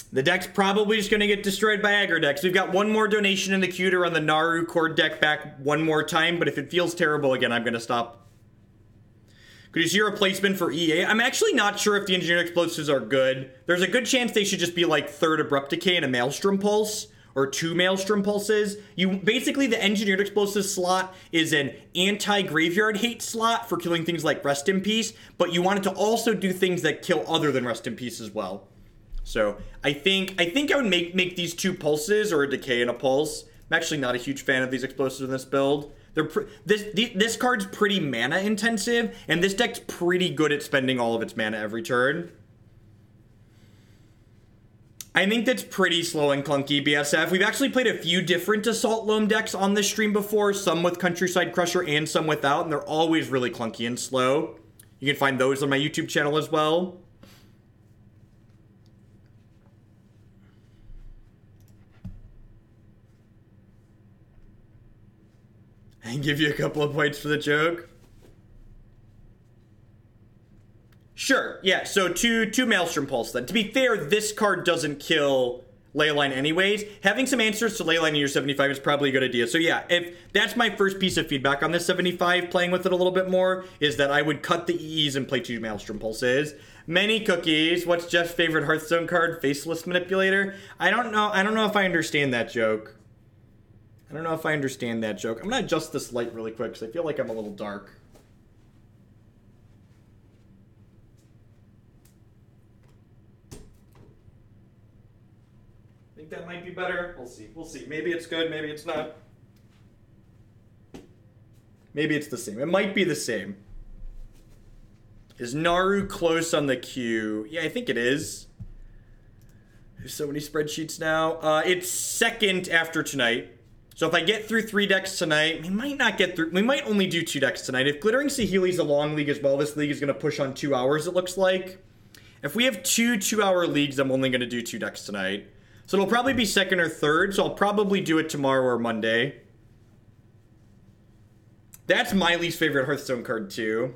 The deck's probably just going to get destroyed by aggro decks. We've got 1 more donation in the queue to run the Naru Cord deck back 1 more time, but if it feels terrible again, I'm going to stop. Could you see a replacement for EA? I'm actually not sure if the Engineered Explosives are good. There's a good chance they should just be like 3rd Abrupt Decay and a Maelstrom Pulse, or 2 Maelstrom Pulses. Basically, the Engineered Explosives slot is an anti-graveyard hate slot for killing things like Rest in Peace, but you want it to also do things that kill other than Rest in Peace as well. So I think I would make these 2 pulses or a decay and a pulse. I'm actually not a huge fan of these explosives in this build. This card's pretty mana intensive, and this deck's pretty good at spending all of its mana every turn. I think that's pretty slow and clunky, BSF. We've actually played a few different Assault Loam decks on this stream before, some with Countryside Crusher and some without, and they're always really clunky and slow. You can find those on my YouTube channel as well. And give you a couple of points for the joke. Sure, yeah, so two Maelstrom Pulse then. To be fair, this card doesn't kill Leyline anyways. Having some answers to Leyline in your 75 is probably a good idea. So yeah, if that's my first piece of feedback on this 75, playing with it a little bit more, is that I would cut the EEs and play 2 Maelstrom Pulses. Many cookies. What's Jeff's favorite Hearthstone card? Faceless Manipulator? I don't know if I understand that joke. I'm gonna adjust this light really quick because I feel like I'm a little dark. I think that might be better. We'll see. Maybe it's good, maybe it's not. Maybe it's the same. It might be the same. Is Naru close on the queue? Yeah, I think it is. There's so many spreadsheets now. It's second after tonight. So if I get through 3 decks tonight, we might not get through. We might only do 2 decks tonight. If Glittering Saheeli's a long league as well, this league is going to push on 2 hours, it looks like. If we have 2 2-hour leagues, I'm only going to do 2 decks tonight. So it'll probably be second or third, so I'll probably do it tomorrow or Monday. That's my least favorite Hearthstone card, too.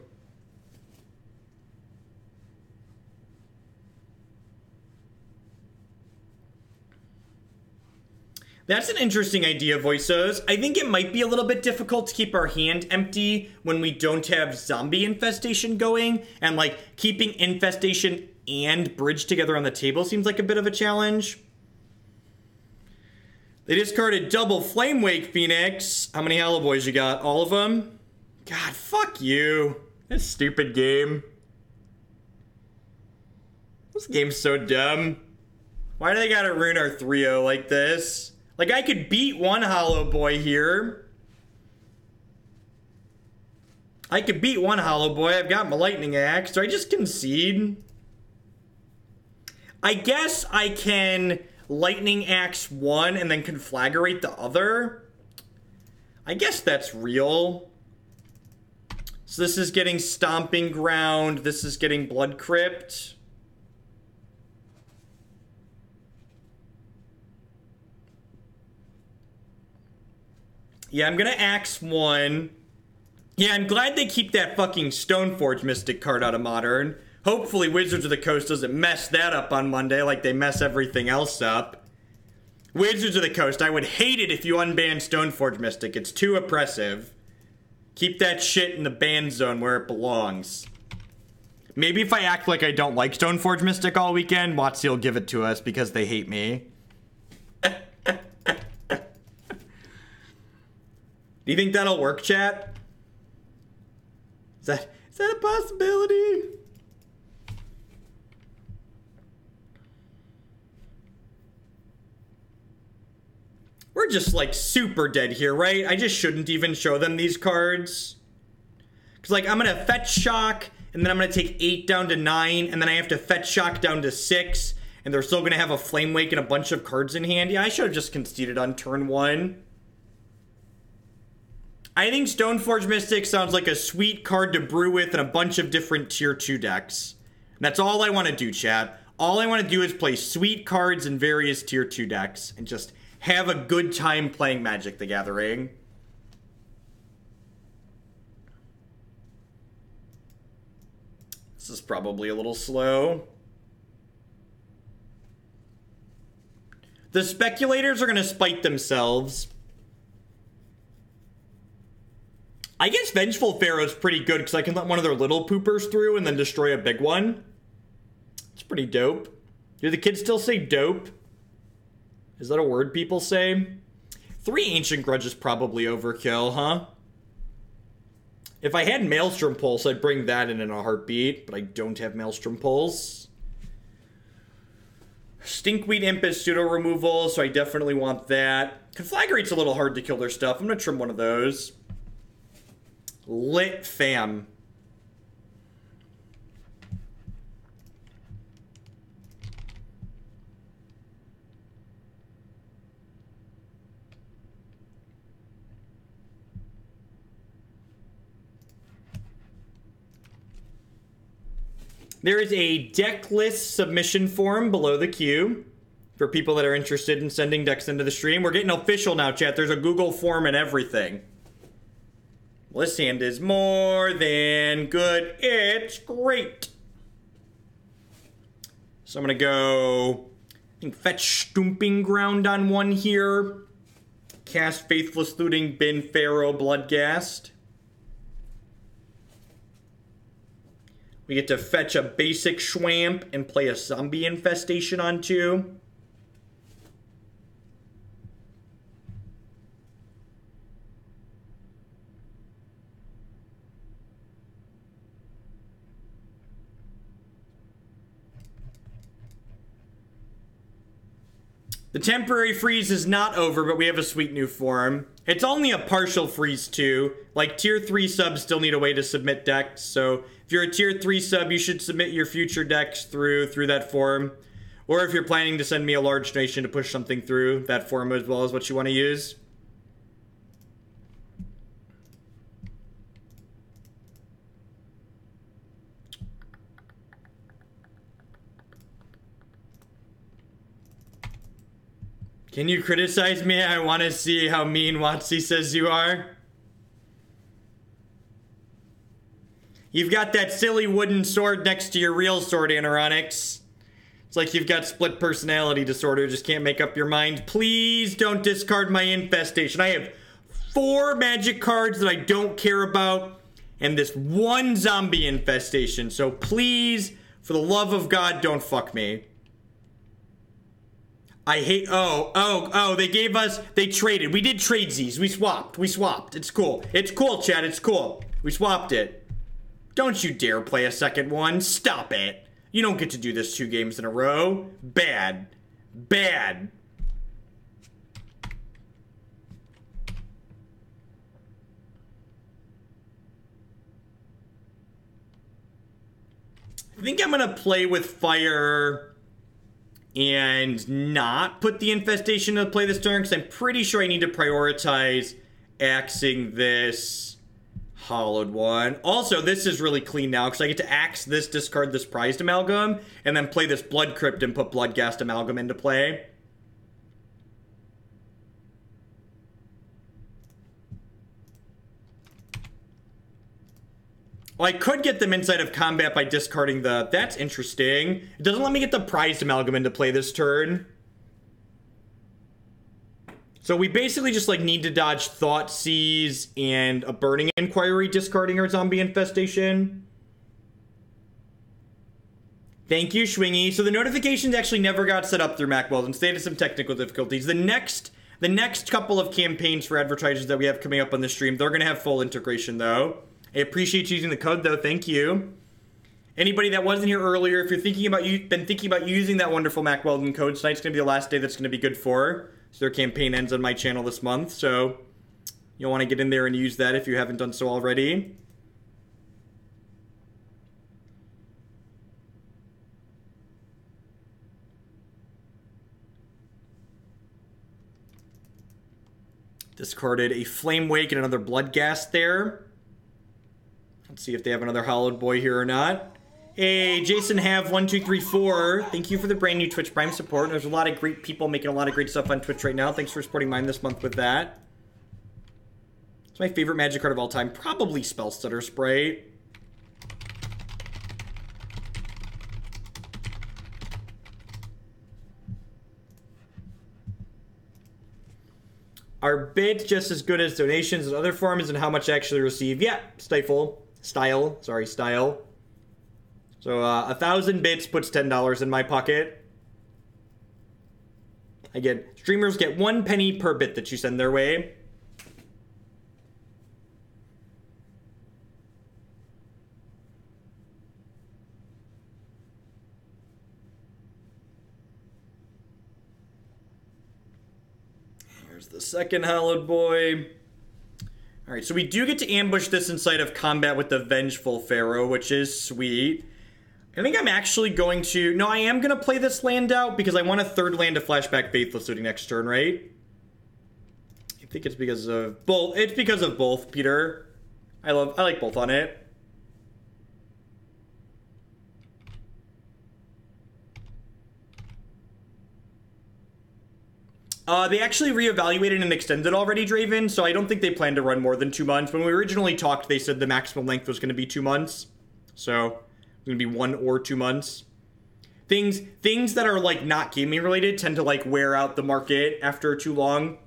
That's an interesting idea, Voices. I think it might be a little bit difficult to keep our hand empty when we don't have Zombie Infestation going, and like keeping Infestation and Bridge together on the table seems like a bit of a challenge. They discarded double Flame Wake Phoenix. How many Hollow Boys you got? All of them? God, fuck you. This stupid game. This game's so dumb. Why do they gotta ruin our 3-0 like this? Like, I could beat one Hollow Boy here. I've got my Lightning Axe. Do I just concede? I guess I can Lightning Axe one and then Conflagrate the other. I guess that's real. So this is getting Stomping Ground. This is getting Blood Crypt. Yeah, I'm gonna Axe one. Yeah, I'm glad they keep that fucking Stoneforge Mystic card out of Modern. Hopefully Wizards of the Coast doesn't mess that up on Monday like they mess everything else up. Wizards of the Coast, I would hate it if you unbanned Stoneforge Mystic. It's too oppressive. Keep that shit in the ban zone where it belongs. Maybe if I act like I don't like Stoneforge Mystic all weekend, WotC will give it to us because they hate me. Do you think that'll work, chat? Is that a possibility? We're just like super dead here, right? I just shouldn't even show them these cards. Because like I'm going to fetch shock, and then I'm going to take 8 down to 9, and then I have to fetch shock down to 6, and they're still going to have a Flame Wake and a bunch of cards in hand. Yeah, I should have just conceded on turn 1. I think Stoneforge Mystic sounds like a sweet card to brew with in a bunch of different tier 2 decks. And that's all I want to do, chat. All I want to do is play sweet cards in various tier 2 decks and just have a good time playing Magic the Gathering. This is probably a little slow. The speculators are going to spite themselves. I guess Vengeful Pharaoh is pretty good because I can let one of their little poopers through and then destroy a big one. It's pretty dope. Do the kids still say dope? Is that a word people say? 3 Ancient Grudge is probably overkill, huh? If I had Maelstrom Pulse, I'd bring that in a heartbeat, but I don't have Maelstrom Pulse. Stinkweed Imp is pseudo removal, so I definitely want that. Conflagrate's a little hard to kill their stuff. I'm gonna trim one of those. Lit fam. There is a deck list submission form below the queue for people that are interested in sending decks into the stream. We're getting official now, chat. There's a Google form and everything. Well, this hand is more than good. It's great. So I'm going to go, I think, fetch Stomping Ground on one here. Cast Faithless Looting, Bin Pharaoh, Bloodghast. We get to fetch a basic Schwamp and play a Zombie Infestation on 2. The temporary freeze is not over, but we have a sweet new form. It's only a partial freeze too. Like, tier 3 subs still need a way to submit decks, so if you're a tier 3 sub, you should submit your future decks through that form. Or if you're planning to send me a large donation to push something through, that form as well as what you want to use. Can you criticize me? I want to see how mean Watsy says you are. You've got that silly wooden sword next to your real sword, Anoronix. It's like you've got split personality disorder, just can't make up your mind. Please don't discard my infestation. I have 4 magic cards that I don't care about, and this 1 zombie infestation. So please, for the love of God, don't fuck me. I hate, they gave us, they traded. We did trade these. We swapped. It's cool. It's cool, chat. It's cool. We swapped it. Don't you dare play a second one. Stop it. You don't get to do this 2 games in a row. Bad. Bad. I think I'm gonna play with fire and not put the infestation into play this turn, because I'm pretty sure I need to prioritize axing this hollowed one. Also, this is really clean now, because I get to axe this, discard this Prized Amalgam, and then play this Blood Crypt and put Bloodghast Amalgam into play. Well, I could get them inside of combat by discarding the... That's interesting. It doesn't let me get the Prized Amalgam into play this turn. So we basically just, like, need to dodge Thoughtseize and a Burning Inquiry, discarding our Zombie Infestation. Thank you, Schwingy. So the notifications actually never got set up through Macworld. Instead, they had some technical difficulties. The next couple of campaigns for advertisers that we have coming up on the stream, they're going to have full integration, though. I appreciate you using the code, though. Thank you. Anybody that wasn't here earlier, if you're been thinking about using that wonderful Mac Weldon code, tonight's going to be the last day that's going to be good for. So their campaign ends on my channel this month. So you'll want to get in there and use that if you haven't done so already. Discarded a Flame Wake and another Bloodghast there. Let's see if they have another Hollowed Boy here or not. Hey, Jason Have 1234. Thank you for the brand new Twitch Prime support. There's a lot of great people making a lot of great stuff on Twitch right now. Thanks for supporting mine this month with that. It's my favorite magic card of all time. Probably Spellstutter Spray. Are bids just as good as donations and other forms, and how much I actually receive? Yeah, Style. So 1,000 bits puts $10 in my pocket. Streamers get 1 penny per bit that you send their way. Here's the second Hollowed Boy. Alright, so we do get to ambush this inside of combat with the Vengeful Pharaoh, which is sweet. I think I'm actually going to... No, I am going to play this land out because I want a 3rd land to flashback Faithless Looting next turn, right? I think it's because of both. It's because of both, Peter. I like both on it. They actually reevaluated and extended already, Draven, so I don't think they plan to run more than 2 months. When we originally talked, they said the maximum length was going to be 2 months. So, it's going to be 1 or 2 months. Things that are, like, not gaming related tend to, like, wear out the market after too long.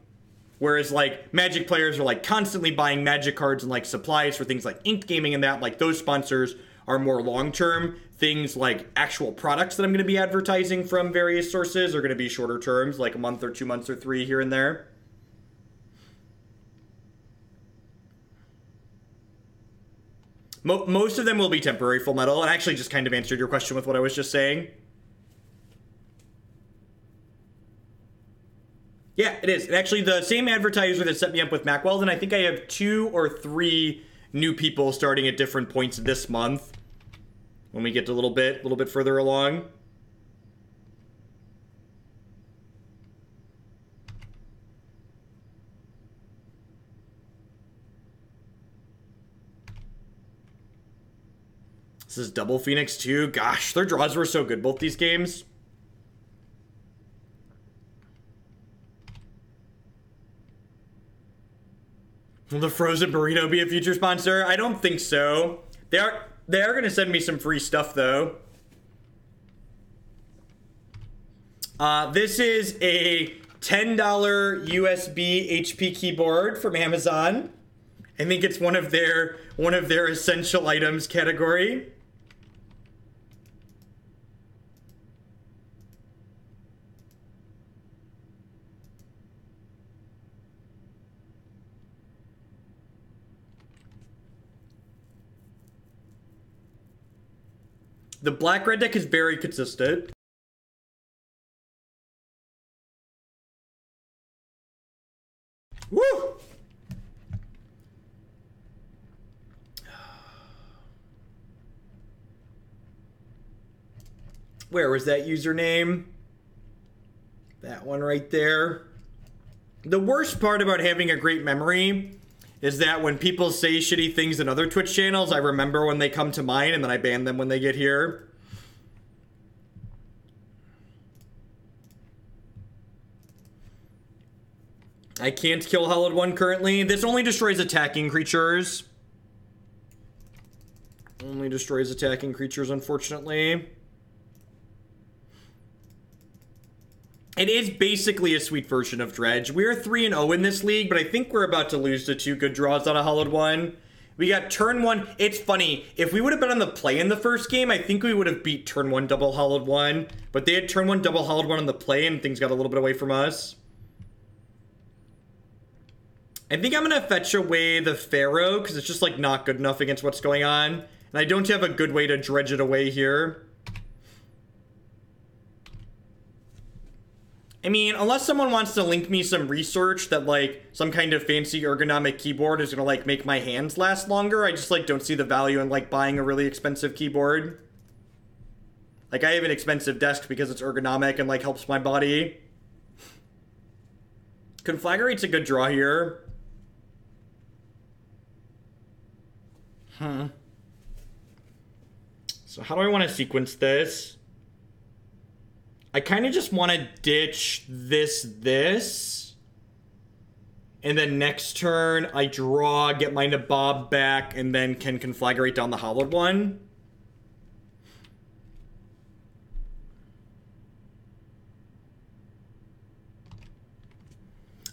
Whereas, like, Magic players are, like, constantly buying Magic cards and, like, supplies for things like Inked Gaming and that. Like, those sponsors are more long-term. Things like actual products that I'm going to be advertising from various sources are going to be shorter terms, like a month or 2 months or 3 here and there. Most of them will be temporary, Full Metal, and I actually just kind of answered your question with what I was just saying. Yeah, it is. And actually, the same advertiser that set me up with Macweld, and I think I have 2 or 3 new people starting at different points this month. When we get a little bit further along. This is Double Phoenix too. Gosh, their draws were so good, both these games. Will the Frozen Burrito be a future sponsor? I don't think so. They are going to send me some free stuff, though. This is a $10 USB HP keyboard from Amazon. I think it's one of their essential items category. The black-red deck is very consistent. Woo! Where was that username? That one right there. The worst part about having a great memory is that when people say shitty things in other Twitch channels, I remember when they come to mine, and then I ban them when they get here. I can't kill Hollowed One currently. This only destroys attacking creatures. Only destroys attacking creatures, unfortunately. It is basically a sweet version of Dredge. We're 3-0 in this league, but I think we're about to lose to 2 good draws on a Hollowed One. We got turn 1. It's funny. If we would have been on the play in the first game, I think we would have beat turn 1 double Hollowed One. But they had turn 1 double Hollowed One on the play, and things got a little bit away from us. I think I'm going to fetch away the Pharaoh, because it's just, like, not good enough against what's going on. And I don't have a good way to dredge it away here. I mean, unless someone wants to link me some research that, like, some kind of fancy ergonomic keyboard is gonna, like, make my hands last longer, I just, like, don't see the value in, like, buying a really expensive keyboard. Like, I have an expensive desk because it's ergonomic and, like, helps my body. Conflagrate's a good draw here. So how do I want to sequence this? I kind of just want to ditch this. And then next turn, I draw, get my Nabob back, and then can Conflagrate down the Hollowed One.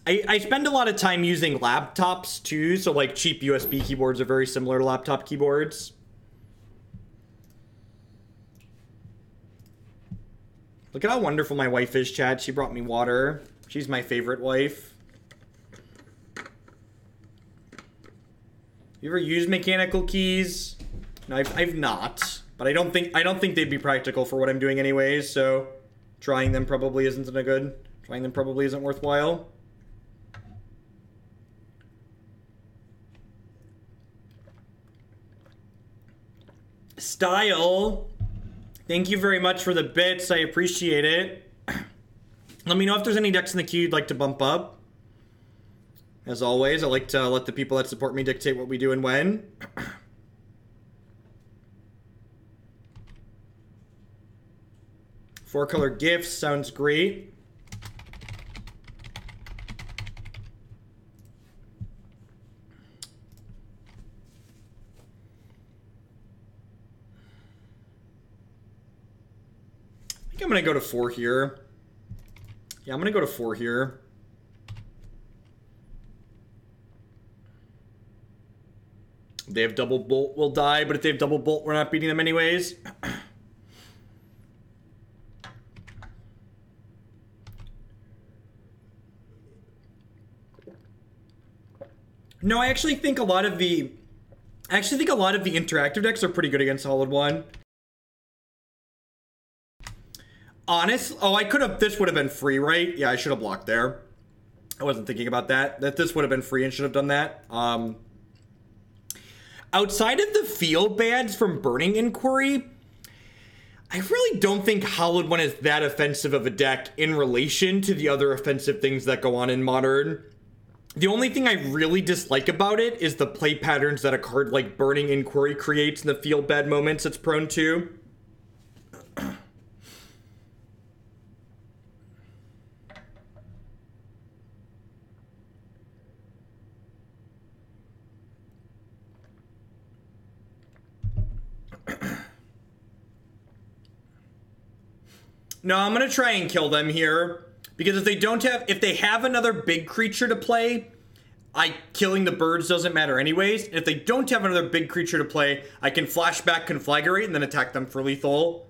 I spend a lot of time using laptops, too, so, like, cheap USB keyboards are very similar to laptop keyboards. Look at how wonderful my wife is, chat. She brought me water. She's my favorite wife. You ever used mechanical keys? No, I've not. But I don't think they'd be practical for what I'm doing anyways, so trying them probably isn't worthwhile. Style. Thank you very much for the bits. I appreciate it. Let me know if there's any decks in the queue you'd like to bump up. As always, I like to let the people that support me dictate what we do and when. 4-color gifts sounds great. think I'm going to go to 4 here. Yeah, I'm going to go to 4 here. If they have double bolt, we'll die, but if they have double bolt, we're not beating them anyways. No, I actually think a lot of the interactive decks are pretty good against Solid 1. Honest, oh, I could have, this would have been free, right? Yeah, I should have blocked there. I wasn't thinking about that. That this would have been free and should have done that. Outside of the field bads from Burning Inquiry, I really don't think Hallowed One is that offensive of a deck in relation to the other offensive things that go on in Modern. The only thing I really dislike about it is the play patterns that a card like Burning Inquiry creates in the field bad moments it's prone to. No, I'm gonna try and kill them here. Because if they have another big creature to play, killing the birds doesn't matter anyways. And if they don't have another big creature to play, I can flashback Conflagrate and then attack them for lethal.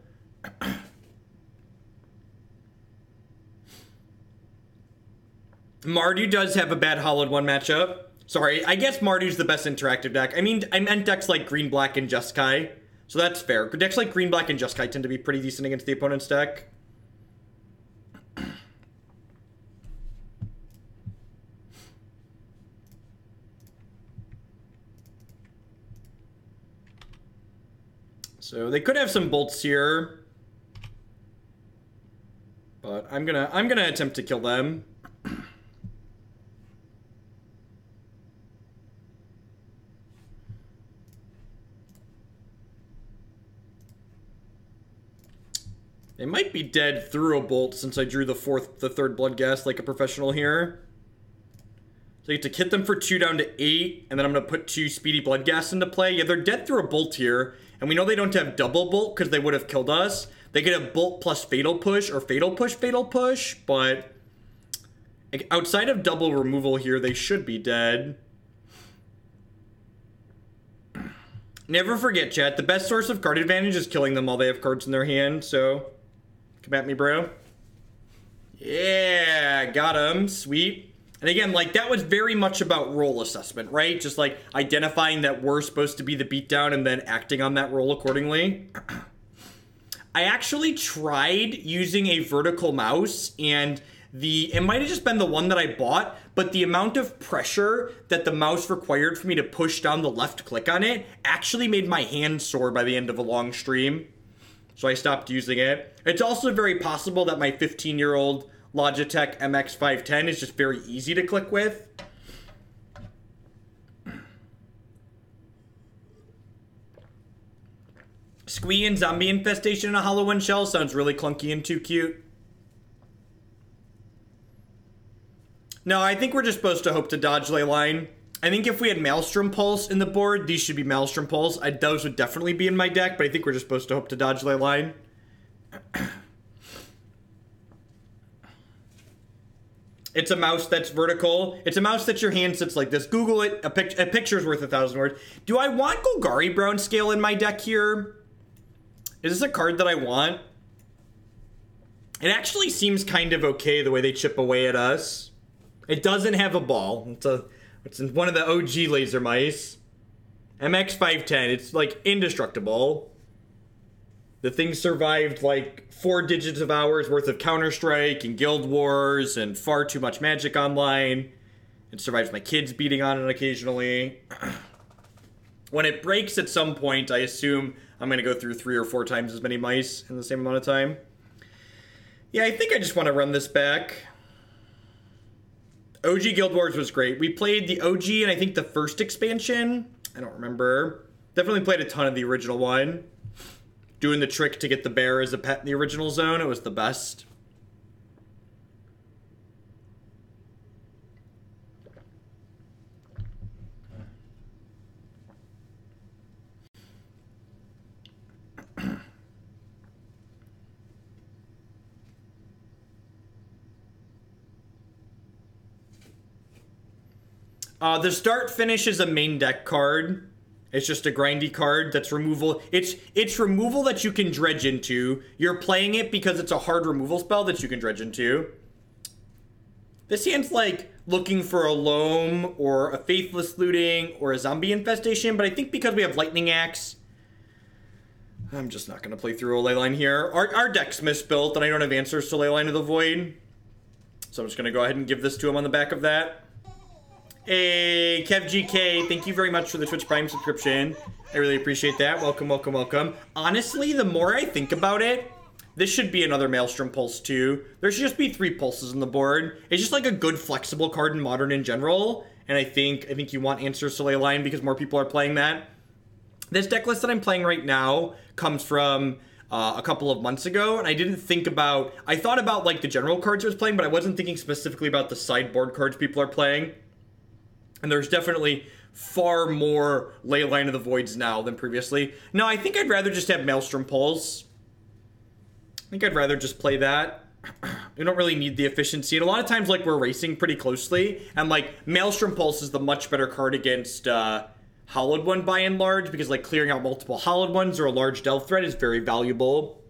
Mardu does have a bad Hollowed One matchup. Sorry, I guess Mardu's the best interactive deck. I mean, I meant decks like Green, Black, and Jeskai. So that's fair. Decks like Green, Black, and Jeskai tend to be pretty decent against the opponent's deck. So they could have some bolts here, but I'm gonna attempt to kill them. They might be dead through a bolt since I drew the third Bloodghast like a professional here. So you get to hit them for 2 down to 8, and then I'm gonna put 2 speedy Bloodghast into play. Yeah, they're dead through a bolt here. And we know they don't have double bolt because they would have killed us. They could have bolt plus fatal push or fatal push, but outside of double removal here, they should be dead. Never forget, chat, the best source of card advantage is killing them while they have cards in their hand, so come at me, bro. Yeah, got him. Sweet. And again, like, that was very much about role assessment, right? Just, like, identifying that we're supposed to be the beatdown and then acting on that role accordingly. I actually tried using a vertical mouse, and it might have just been the one that I bought, but the amount of pressure that the mouse required for me to push down the left click on it actually made my hand sore by the end of a long stream. So I stopped using it. It's also very possible that my 15-year-old Logitech MX510 is just very easy to click with. Squee and Zombie Infestation in a Hollow One shell sounds really clunky and too cute. No, I think we're just supposed to hope to dodge Leyline. I think if we had Maelstrom Pulse in the board, these should be Maelstrom Pulse. Those would definitely be in my deck, but I think we're just supposed to hope to dodge Leyline. It's a mouse that's vertical. It's a mouse that your hand sits like this. Google it. A picture's worth 1,000 words. Do I want Golgari Brownscale in my deck here? Is this a card that I want? It actually seems kind of okay the way they chip away at us. It doesn't have a ball. It's one of the OG laser mice. MX510. It's like indestructible. The thing survived like 4 digits of hours worth of Counter-Strike and Guild Wars and far too much Magic Online. It survives my kids beating on it occasionally. When it breaks at some point, I assume I'm going to go through 3 or 4 times as many mice in the same amount of time. Yeah, I think I just want to run this back. OG Guild Wars was great. We played the OG and I think the first expansion. I don't remember. Definitely played a ton of the original one. Doing the trick to get the bear as a pet in the original zone. It was the best. The Start Finish is a main deck card. It's just a grindy card that's removal. It's removal that you can dredge into. You're playing it because it's a hard removal spell that you can dredge into. This hand's like looking for a Loam or a Faithless Looting or a Zombie Infestation, but I think because we have Lightning Axe, I'm just not going to play through a Leyline here. Our deck's misbuilt, and I don't have answers to Leyline of the Void. So I'm just going to go ahead and give this to him on the back of that. Hey, KevGK, thank you very much for the Twitch Prime subscription. I really appreciate that. Welcome, welcome, welcome. Honestly, the more I think about it, this should be another Maelstrom Pulse too. There should just be 3 pulses on the board. It's just like a good flexible card in Modern in general. And I think you want answers to Leyline because more people are playing that. This deck list that I'm playing right now comes from a couple of months ago, and I didn't think about... I thought about, like, the general cards I was playing, but I wasn't thinking specifically about the sideboard cards people are playing. And there's definitely far more Leyline of the Voids now than previously. No, I think I'd rather just have Maelstrom Pulse. I think I'd rather just play that. We don't really need the efficiency. And a lot of times, like, we're racing pretty closely, and, like, Maelstrom Pulse is the much better card against... Hollowed One by and large, because like clearing out multiple Hollowed Ones or a large delve threat is very valuable.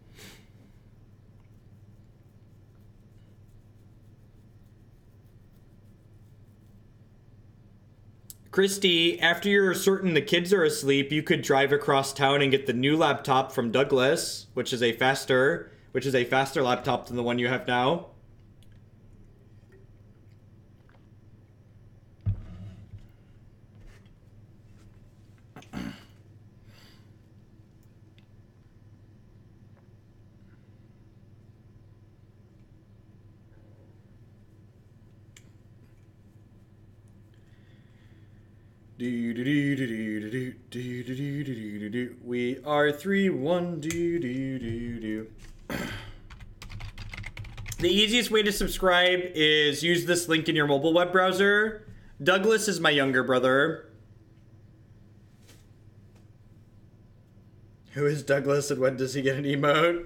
Christy, after you're certain the kids are asleep, you could drive across town and get the new laptop from Douglas, which is a faster laptop than the one you have now. We are 3-1. The easiest way to subscribe is use this link in your mobile web browser. Douglas is my younger brother. Who is Douglas and when does he get an emote?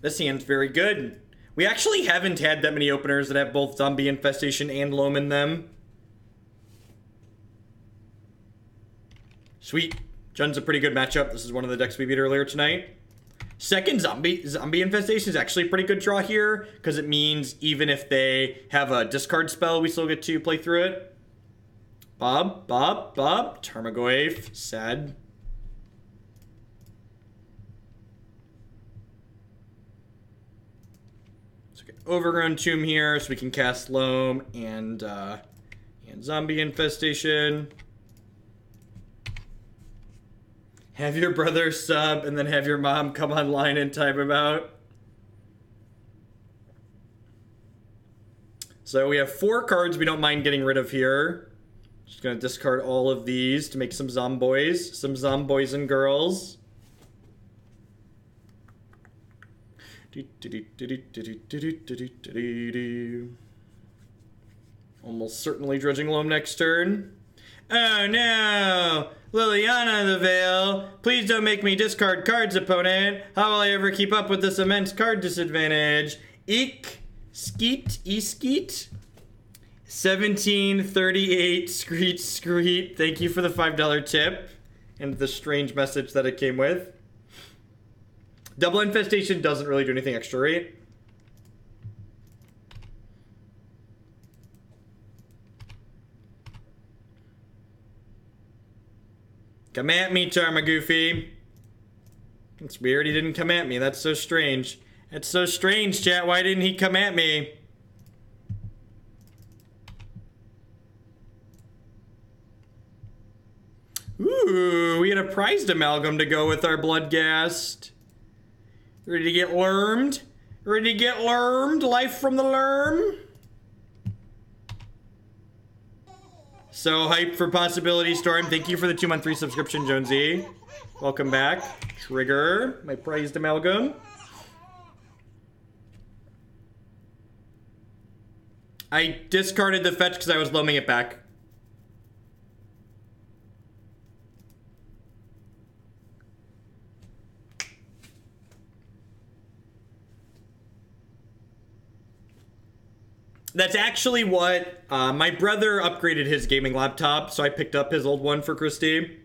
This hand's very good. We actually haven't had that many openers that have both Zombie Infestation and Loam in them. Sweet. Jun's a pretty good matchup. This is one of the decks we beat earlier tonight. Second Zombie Infestation is actually a pretty good draw here, because it means even if they have a discard spell, we still get to play through it. Bob. Tarmogoyf. Sad. Overgrown Tomb here, so we can cast Loam and Zombie Infestation. Have your brother sub, and then have your mom come online and time him out. So we have 4 cards we don't mind getting rid of here. Just gonna discard all of these to make some zomboys and girls. Almost certainly dredging Loam next turn. Oh no! Liliana the Veil, please don't make me discard cards, opponent. How will I ever keep up with this immense card disadvantage? Eek, skeet, e-skeet. 1738, screet. Thank you for the $5 tip and the strange message that it came with. Double Infestation doesn't really do anything extra, right? Come at me, Tarmagoofy. It's weird he didn't come at me. That's so strange. That's so strange, chat. Why didn't he come at me? Ooh, we had a Prized Amalgam to go with our Bloodghast. Ready to get lermed? Ready to get lermed? Life from the lerm? So hyped for Possibility Storm. Thank you for the 2-month free subscription, Jonesy. Welcome back. Trigger, my Prized Amalgam. I discarded the fetch because I was loaming it back. That's actually what my brother upgraded his gaming laptop, so I picked up his old one for Christy.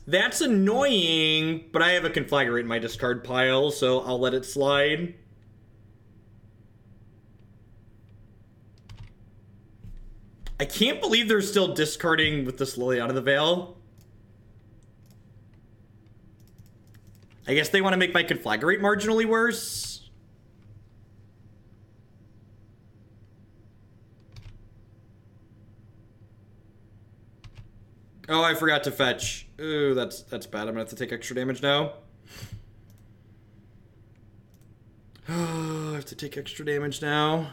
That's annoying, but I have a Conflagrate in my discard pile, so I'll let it slide. I can't believe they're still discarding with this Liliana the Veil. I guess they want to make my Conflagrate marginally worse. Oh, I forgot to fetch. Ooh, that's bad. I'm gonna have to take extra damage now. Oh, I have to take extra damage now.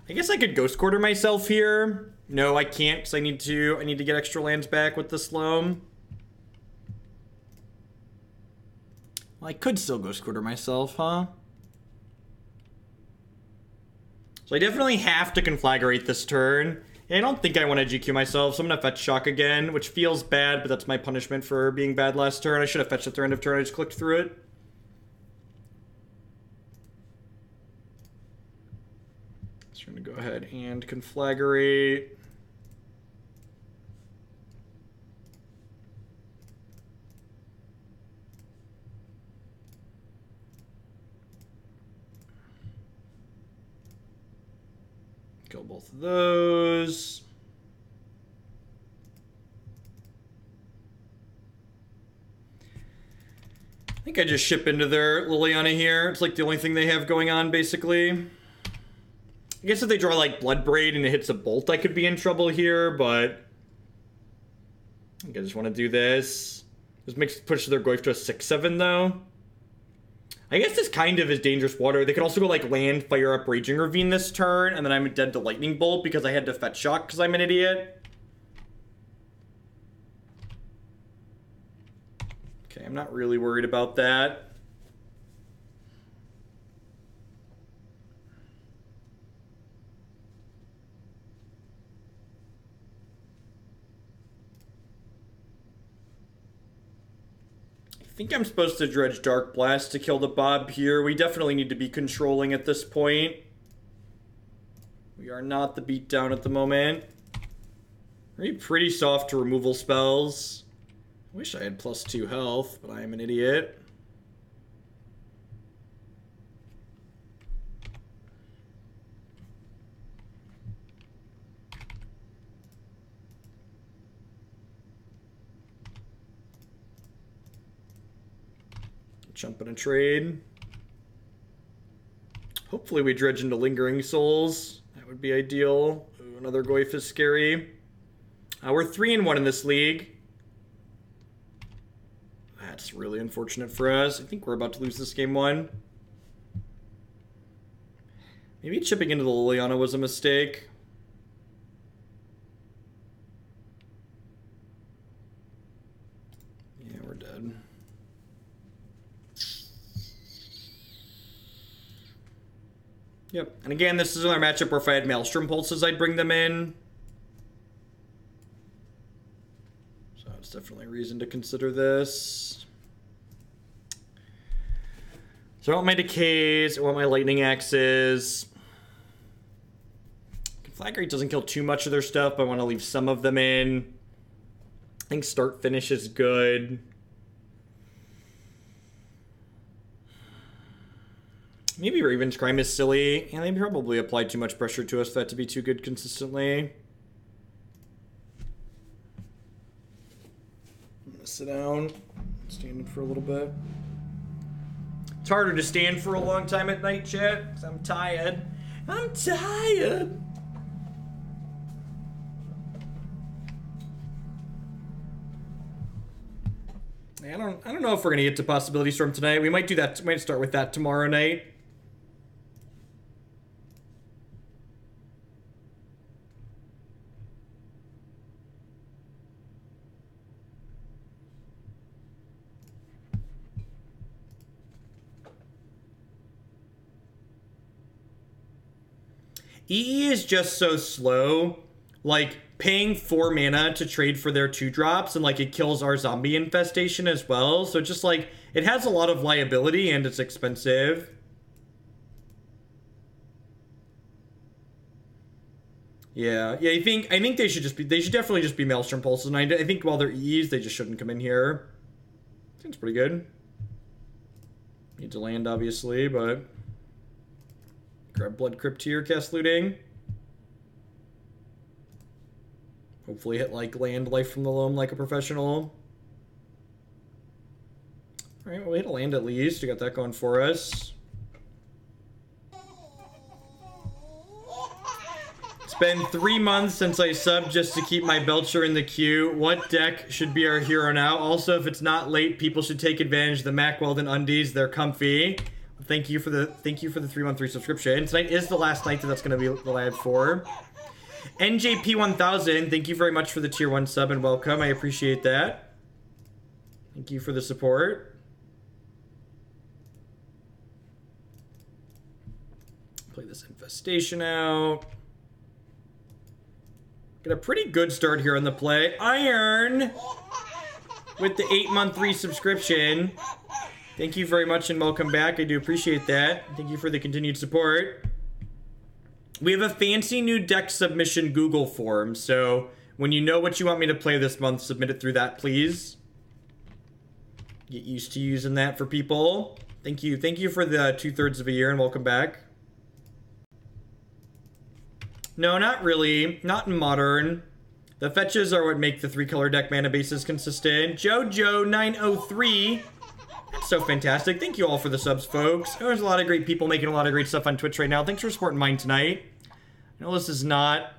I guess I could Ghost Quarter myself here. No, I can't because I need to get extra lands back with this Loam. Well, I could still Ghost Quarter myself, huh? So I definitely have to Conflagrate this turn. Yeah, I don't think I want to GQ myself, so I'm gonna fetch Shock again, which feels bad, but that's my punishment for being bad last turn. I should have fetched at the end of turn, I just clicked through it. So I'm gonna go ahead and Conflagrate. Kill both of those. I think I just ship into their Liliana here. It's like the only thing they have going on, basically. I guess if they draw like Bloodbraid and it hits a bolt, I could be in trouble here, but I think I just want to do this. This push their Goyf to a 6/7 though. I guess this kind of is Dangerous Water. They could also go like land, fire up Raging Ravine this turn, and then I'm dead to Lightning Bolt because I had to fetch Shock because I'm an idiot. Okay, I'm not really worried about that. I think I'm supposed to dredge Darkblast to kill the Bob here. We definitely need to be controlling at this point. We are not the beatdown at the moment. We're pretty soft to removal spells. I wish I had +2 health, but I am an idiot. Jump in a trade. Hopefully we dredge into Lingering Souls. That would be ideal. Ooh, another Goyf is scary. We're 3-1 in this league. That's really unfortunate for us. I think we're about to lose this game 1. Maybe chipping into the Liliana was a mistake. Yeah, we're dead. Yep, and again, this is another matchup where if I had Maelstrom Pulses, I'd bring them in. So it's definitely a reason to consider this. So I want my Decays, I want my Lightning Axes. Conflagrate doesn't kill too much of their stuff, but I want to leave some of them in. I think start finish is good. Maybe Raven's Crime is silly, and they probably applied too much pressure to us for that to be too good consistently. I'm gonna sit down, stand for a little bit. It's harder to stand for a long time at night, chat, because I'm tired. I'm tired. I don't know if we're gonna get to Possibility Storm tonight. We might do that. We might start with that tomorrow night. EE is just so slow like paying 4 mana to trade for their 2-drops, and like it kills our Zombie Infestation as well. So just like it has a lot of liability and it's expensive. Yeah, I think they should definitely just be Maelstrom Pulses, and I think while they're E's, they just shouldn't come in here. I think it's pretty good. Need to land, obviously, but grab Blood Crypt here, cast Looting. Hopefully hit, like, land Life from the Loam like a professional. Alright, well, we hit a land at least. We got that going for us. It's been 3 months since I subbed just to keep my Belcher in the queue. What deck should be our hero now? Also, if it's not late, people should take advantage of the Mack Weldon undies. They're comfy. Thank you for the 3-month resubscription. Tonight is the last night that's going to be the live for. NJP1000, thank you very much for the tier 1 sub and welcome. I appreciate that. Thank you for the support. Play this Infestation out. Get a pretty good start here on the play. Iron with the 8-month resubscription. Thank you very much and welcome back. I do appreciate that. Thank you for the continued support. We have a fancy new deck submission Google form, so when you know what you want me to play this month, submit it through that, please. Get used to using that for people. Thank you. Thank you for the 2/3 of a year and welcome back. No, not really. Not in Modern. The fetches are what make the 3-color deck mana bases consistent. Jojo903. That's so fantastic. Thank you all for the subs, folks. There's a lot of great people making a lot of great stuff on Twitch right now. Thanks for supporting mine tonight. I know this is not...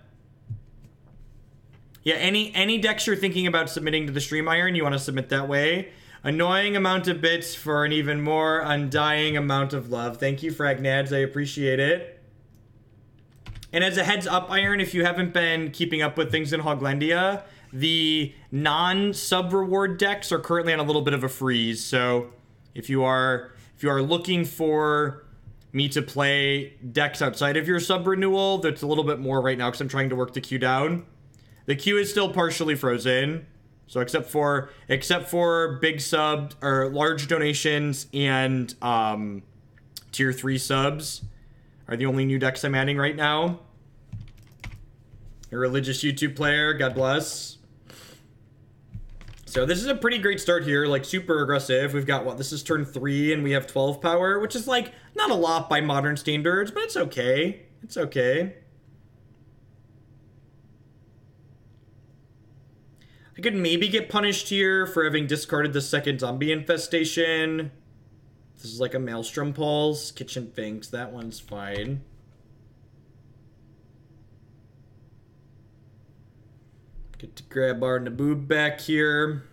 Yeah, any decks you're thinking about submitting to the stream, Iron, you want to submit that way. Annoying amount of bits for an even more undying amount of love. Thank you, Fragnads. I appreciate it. And as a heads up, Iron, if you haven't been keeping up with things in Hoglandia, the non-sub reward decks are currently on a little bit of a freeze. So if you are looking for me to play decks outside of your sub renewal, that's a little bit more right now because I'm trying to work the queue down. The queue is still partially frozen. So except for big sub or large donations and tier 3 subs are the only new decks I'm adding right now. A religious YouTube player, God bless. So this is a pretty great start here, like super aggressive. We've got, what, this is turn 3 and we have 12 power, which is like not a lot by modern standards, but it's okay. It's okay. I could maybe get punished here for having discarded the second Zombie Infestation. This is like a Maelstrom Pulse. Kitchen Finks, that one's fine. Get to grab our Nabob back here.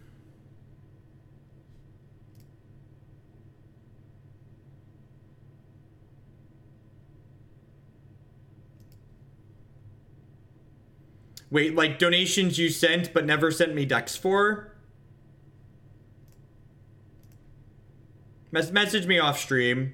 Wait, like donations you sent but never sent me decks for? Message me off stream.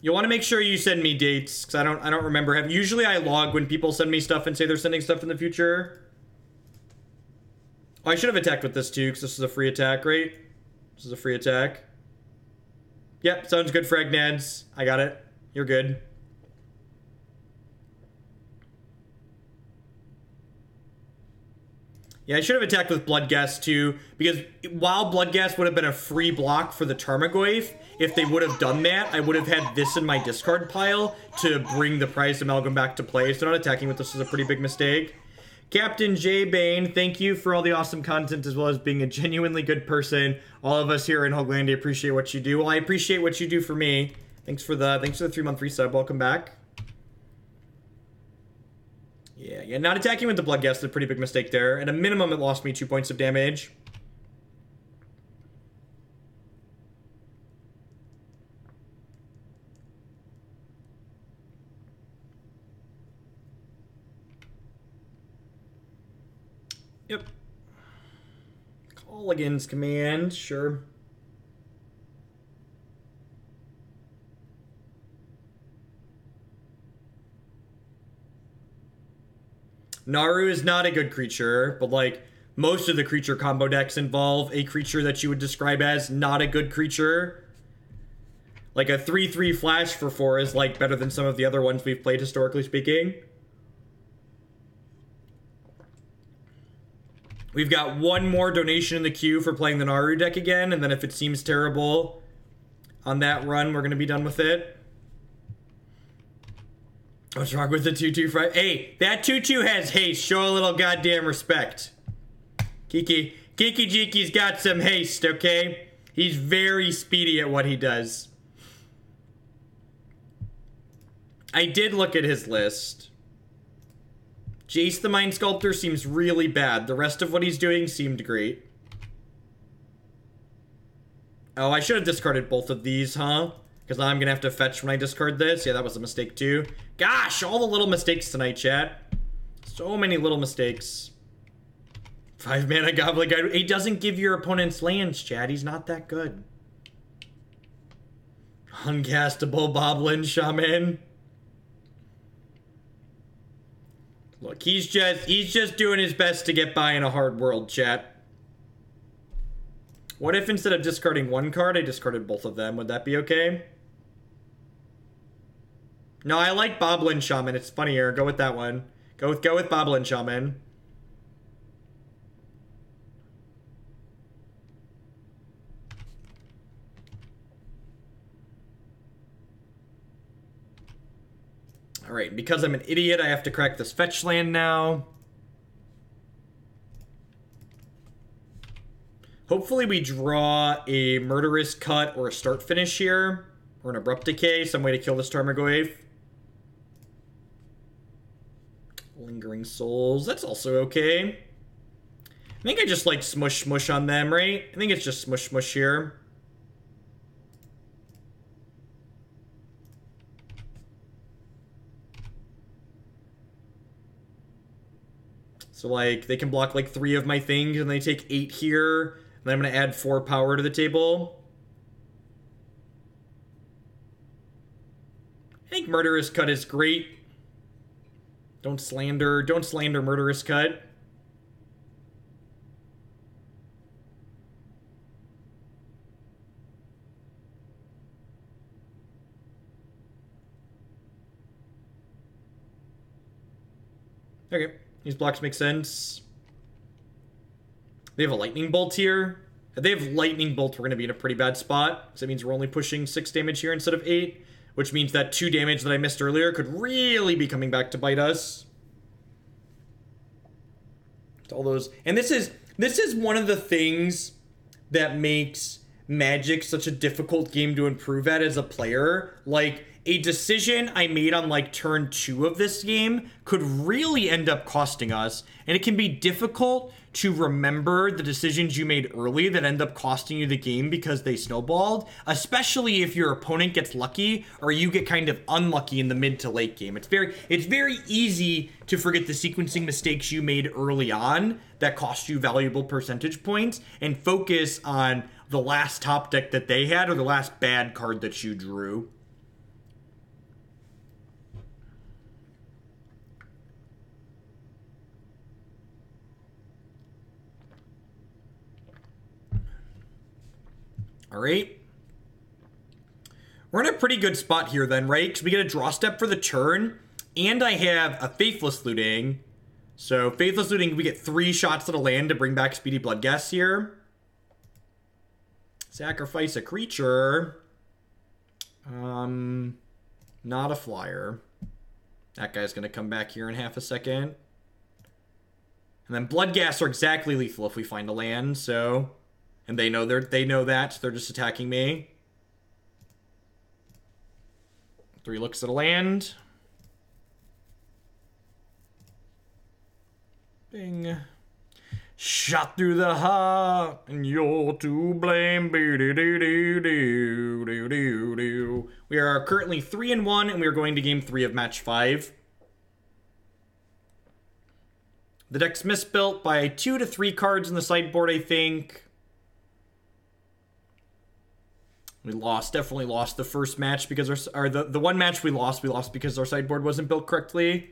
You want to make sure you send me dates because I don't remember. Usually I log when people send me stuff and say they're sending stuff in the future. Oh, I should have attacked with this too because this is a free attack, right? This is a free attack. Yep, sounds good, Fragnads. I got it. You're good. Yeah, I should have attacked with Bloodghast too, because while Bloodghast would have been a free block for the Tarmogoyf, if they would have done that, I would have had this in my discard pile to bring the Prized Amalgam back to play, so not attacking with this is a pretty big mistake. Captain J. Bane, thank you for all the awesome content as well as being a genuinely good person. All of us here in Hoglandia appreciate what you do. Well, I appreciate what you do for me. Thanks for the 3-month resub. Welcome back. Yeah, not attacking with the Bloodghast is a pretty big mistake there. At a minimum, it lost me 2 points of damage. Yep. Mulligan's command, sure. Naru is not a good creature, but like most of the creature combo decks involve a creature that you would describe as not a good creature. Like a 3/3 flash for 4 is like better than some of the other ones we've played historically speaking. We've got one more donation in the queue for playing the Naru deck again, and then if it seems terrible on that run, we're going to be done with it. What's wrong with the 2/2? Hey, that 2/2 has haste. Show a little goddamn respect. Kiki Jiki's got some haste, okay? He's very speedy at what he does. I did look at his list. Jace the Mind Sculptor seems really bad. The rest of what he's doing seemed great. Oh, I should have discarded both of these, huh? Because now I'm going to have to fetch when I discard this. Yeah, that was a mistake too. Gosh, all the little mistakes tonight, chat. So many little mistakes. 5-mana Goblin Guide. He doesn't give your opponents lands, chat. He's not that good. Uncastable Boblin Shaman. Look, he's just doing his best to get by in a hard world, chat. What if instead of discarding one card, I discarded both of them? Would that be okay? No, I like Boblin Shaman. It's funnier. Go with that one. Go with Boblin Shaman. Alright, because I'm an idiot, I have to crack this fetch land now. Hopefully we draw a Murderous Cut or a Start Finish here. Or an Abrupt Decay, some way to kill this Tarmogoyf. Lingering Souls, that's also okay. I think I just like smush smush on them, right? I think it's just smush smush here. So, like, they can block, like, 3 of my things, and they take 8 here. And then I'm going to add 4 power to the table. I think Murderous Cut is great. Don't slander Murderous Cut. Okay. These blocks make sense. They have a Lightning Bolt here. If they have Lightning Bolt, we're going to be in a pretty bad spot. So that means we're only pushing 6 damage here instead of 8. Which means that 2 damage that I missed earlier could really be coming back to bite us. It's all those... And this is one of the things that makes Magic such a difficult game to improve at as a player. Like... a decision I made on, like, turn 2 of this game could really end up costing us. And it can be difficult to remember the decisions you made early that end up costing you the game because they snowballed. Especially if your opponent gets lucky or you get kind of unlucky in the mid to late game. It's very easy to forget the sequencing mistakes you made early on that cost you valuable percentage points and focus on the last top deck that they had or the last bad card that you drew. Alright. We're in a pretty good spot here then, right? Because we get a draw step for the turn, and I have a Faithless Looting. So, Faithless Looting, we get 3 shots at a land to bring back Speedy Bloodghast here. Sacrifice a creature. Not a flyer. That guy's going to come back here in half a second. And then Bloodghasts are exactly lethal if we find a land, so... And they know that, so they're just attacking me. 3 looks at a land. Bing. Shot through the heart, and you're to blame. We are currently 3-1, and we are going to game 3 of match 5. The deck's misbuilt by 2 to 3 cards in the sideboard, I think. We definitely lost the first match because the one match we lost because our sideboard wasn't built correctly.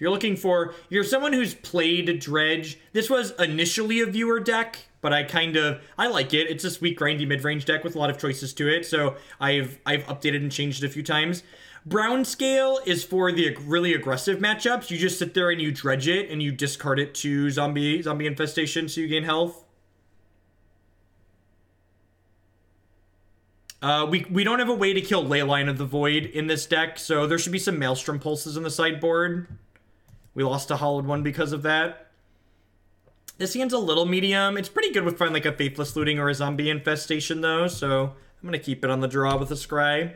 If you're someone who's played Dredge, this was initially a viewer deck, but I like it. It's a sweet, grindy mid-range deck with a lot of choices to it, so I've updated and changed it a few times. Brownscale is for the really aggressive matchups. You just sit there and you dredge it, and you discard it to Zombie Infestation, so you gain health. We don't have a way to kill Leyline of the Void in this deck, so there should be some Maelstrom Pulses in the sideboard. We lost a Hollowed one because of that. This hand's a little medium. It's pretty good with finding like a Faithless Looting or a Zombie Infestation though, so I'm gonna keep it on the draw with a Scry.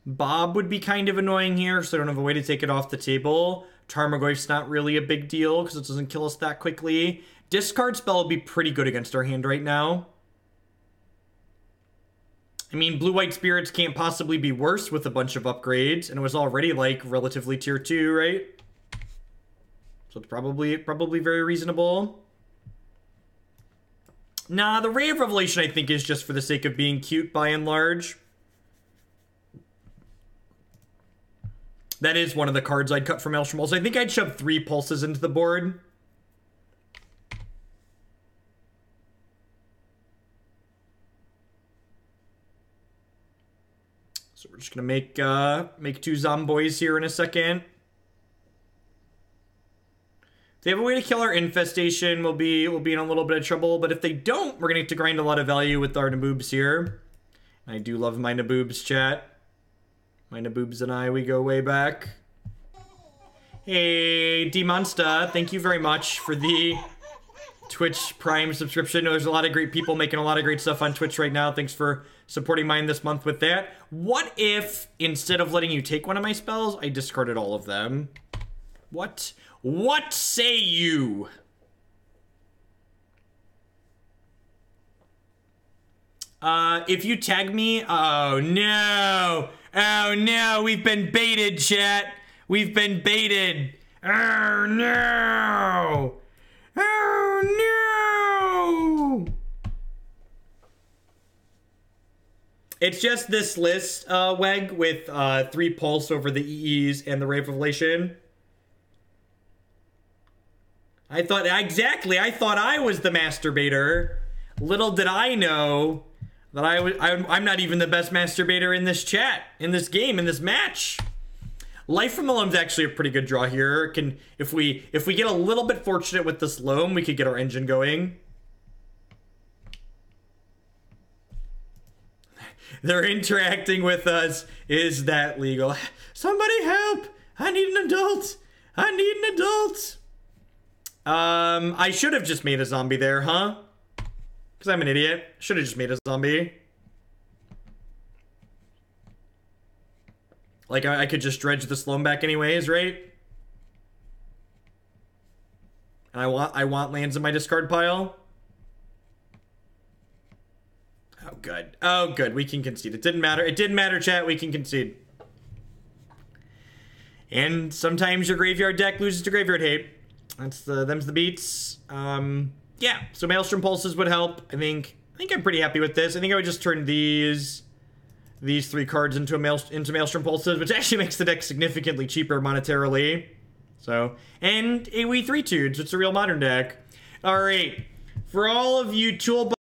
Bob would be kind of annoying here, so I don't have a way to take it off the table. Tarmogoyf's not really a big deal because it doesn't kill us that quickly. Discard spell would be pretty good against our hand right now. I mean, blue-white spirits can't possibly be worse with a bunch of upgrades, and it was already like relatively tier 2, right? So it's probably very reasonable. Nah, the Ray of Revelation I think is just for the sake of being cute by and large. That is one of the cards I'd cut from Maelstrom Pulse. I think I'd shove 3 pulses into the board. So we're just gonna make 2 Zomboys here in a second. If they have a way to kill our Infestation, we'll be in a little bit of trouble. But if they don't, we're gonna have to grind a lot of value with our Naboobs here. I do love my Naboobs, chat. My Naboobs and I, we go way back. Hey, D-Monsta, thank you very much for the Twitch Prime subscription. There's a lot of great people making a lot of great stuff on Twitch right now. Thanks for supporting mine this month with that. What if, instead of letting you take one of my spells, I discarded all of them? What? What say you? If you tag me, oh no! Oh no, we've been baited, chat. We've been baited. Oh no! Oh no! It's just this list, Weg, with 3 pulse over the EEs and the Ray of Revelation. I thought I was the masturbator. Little did I know that I'm not even the best masturbator in this chat, in this game, in this match. Life from the Loam's actually a pretty good draw here. If we get a little bit fortunate with this Loam, we could get our engine going. They're interacting with us. Is that legal? Somebody help! I need an adult! I need an adult! I should have just made a zombie there, huh? Because I'm an idiot. Should have just made a zombie. Like, I could just dredge the Loam back anyways, right? And I want lands in my discard pile. Oh, good. Oh, good. We can concede. It didn't matter. It didn't matter, chat. We can concede. And sometimes your graveyard deck loses to graveyard hate. Them's the beats. Yeah, so Maelstrom Pulses would help. I think I'm pretty happy with this. I think I would just turn these 3 cards into Maelstrom Pulses, which actually makes the deck significantly cheaper monetarily. So, and AoE 3-2, so it's a real modern deck. All right, for all of you toolbox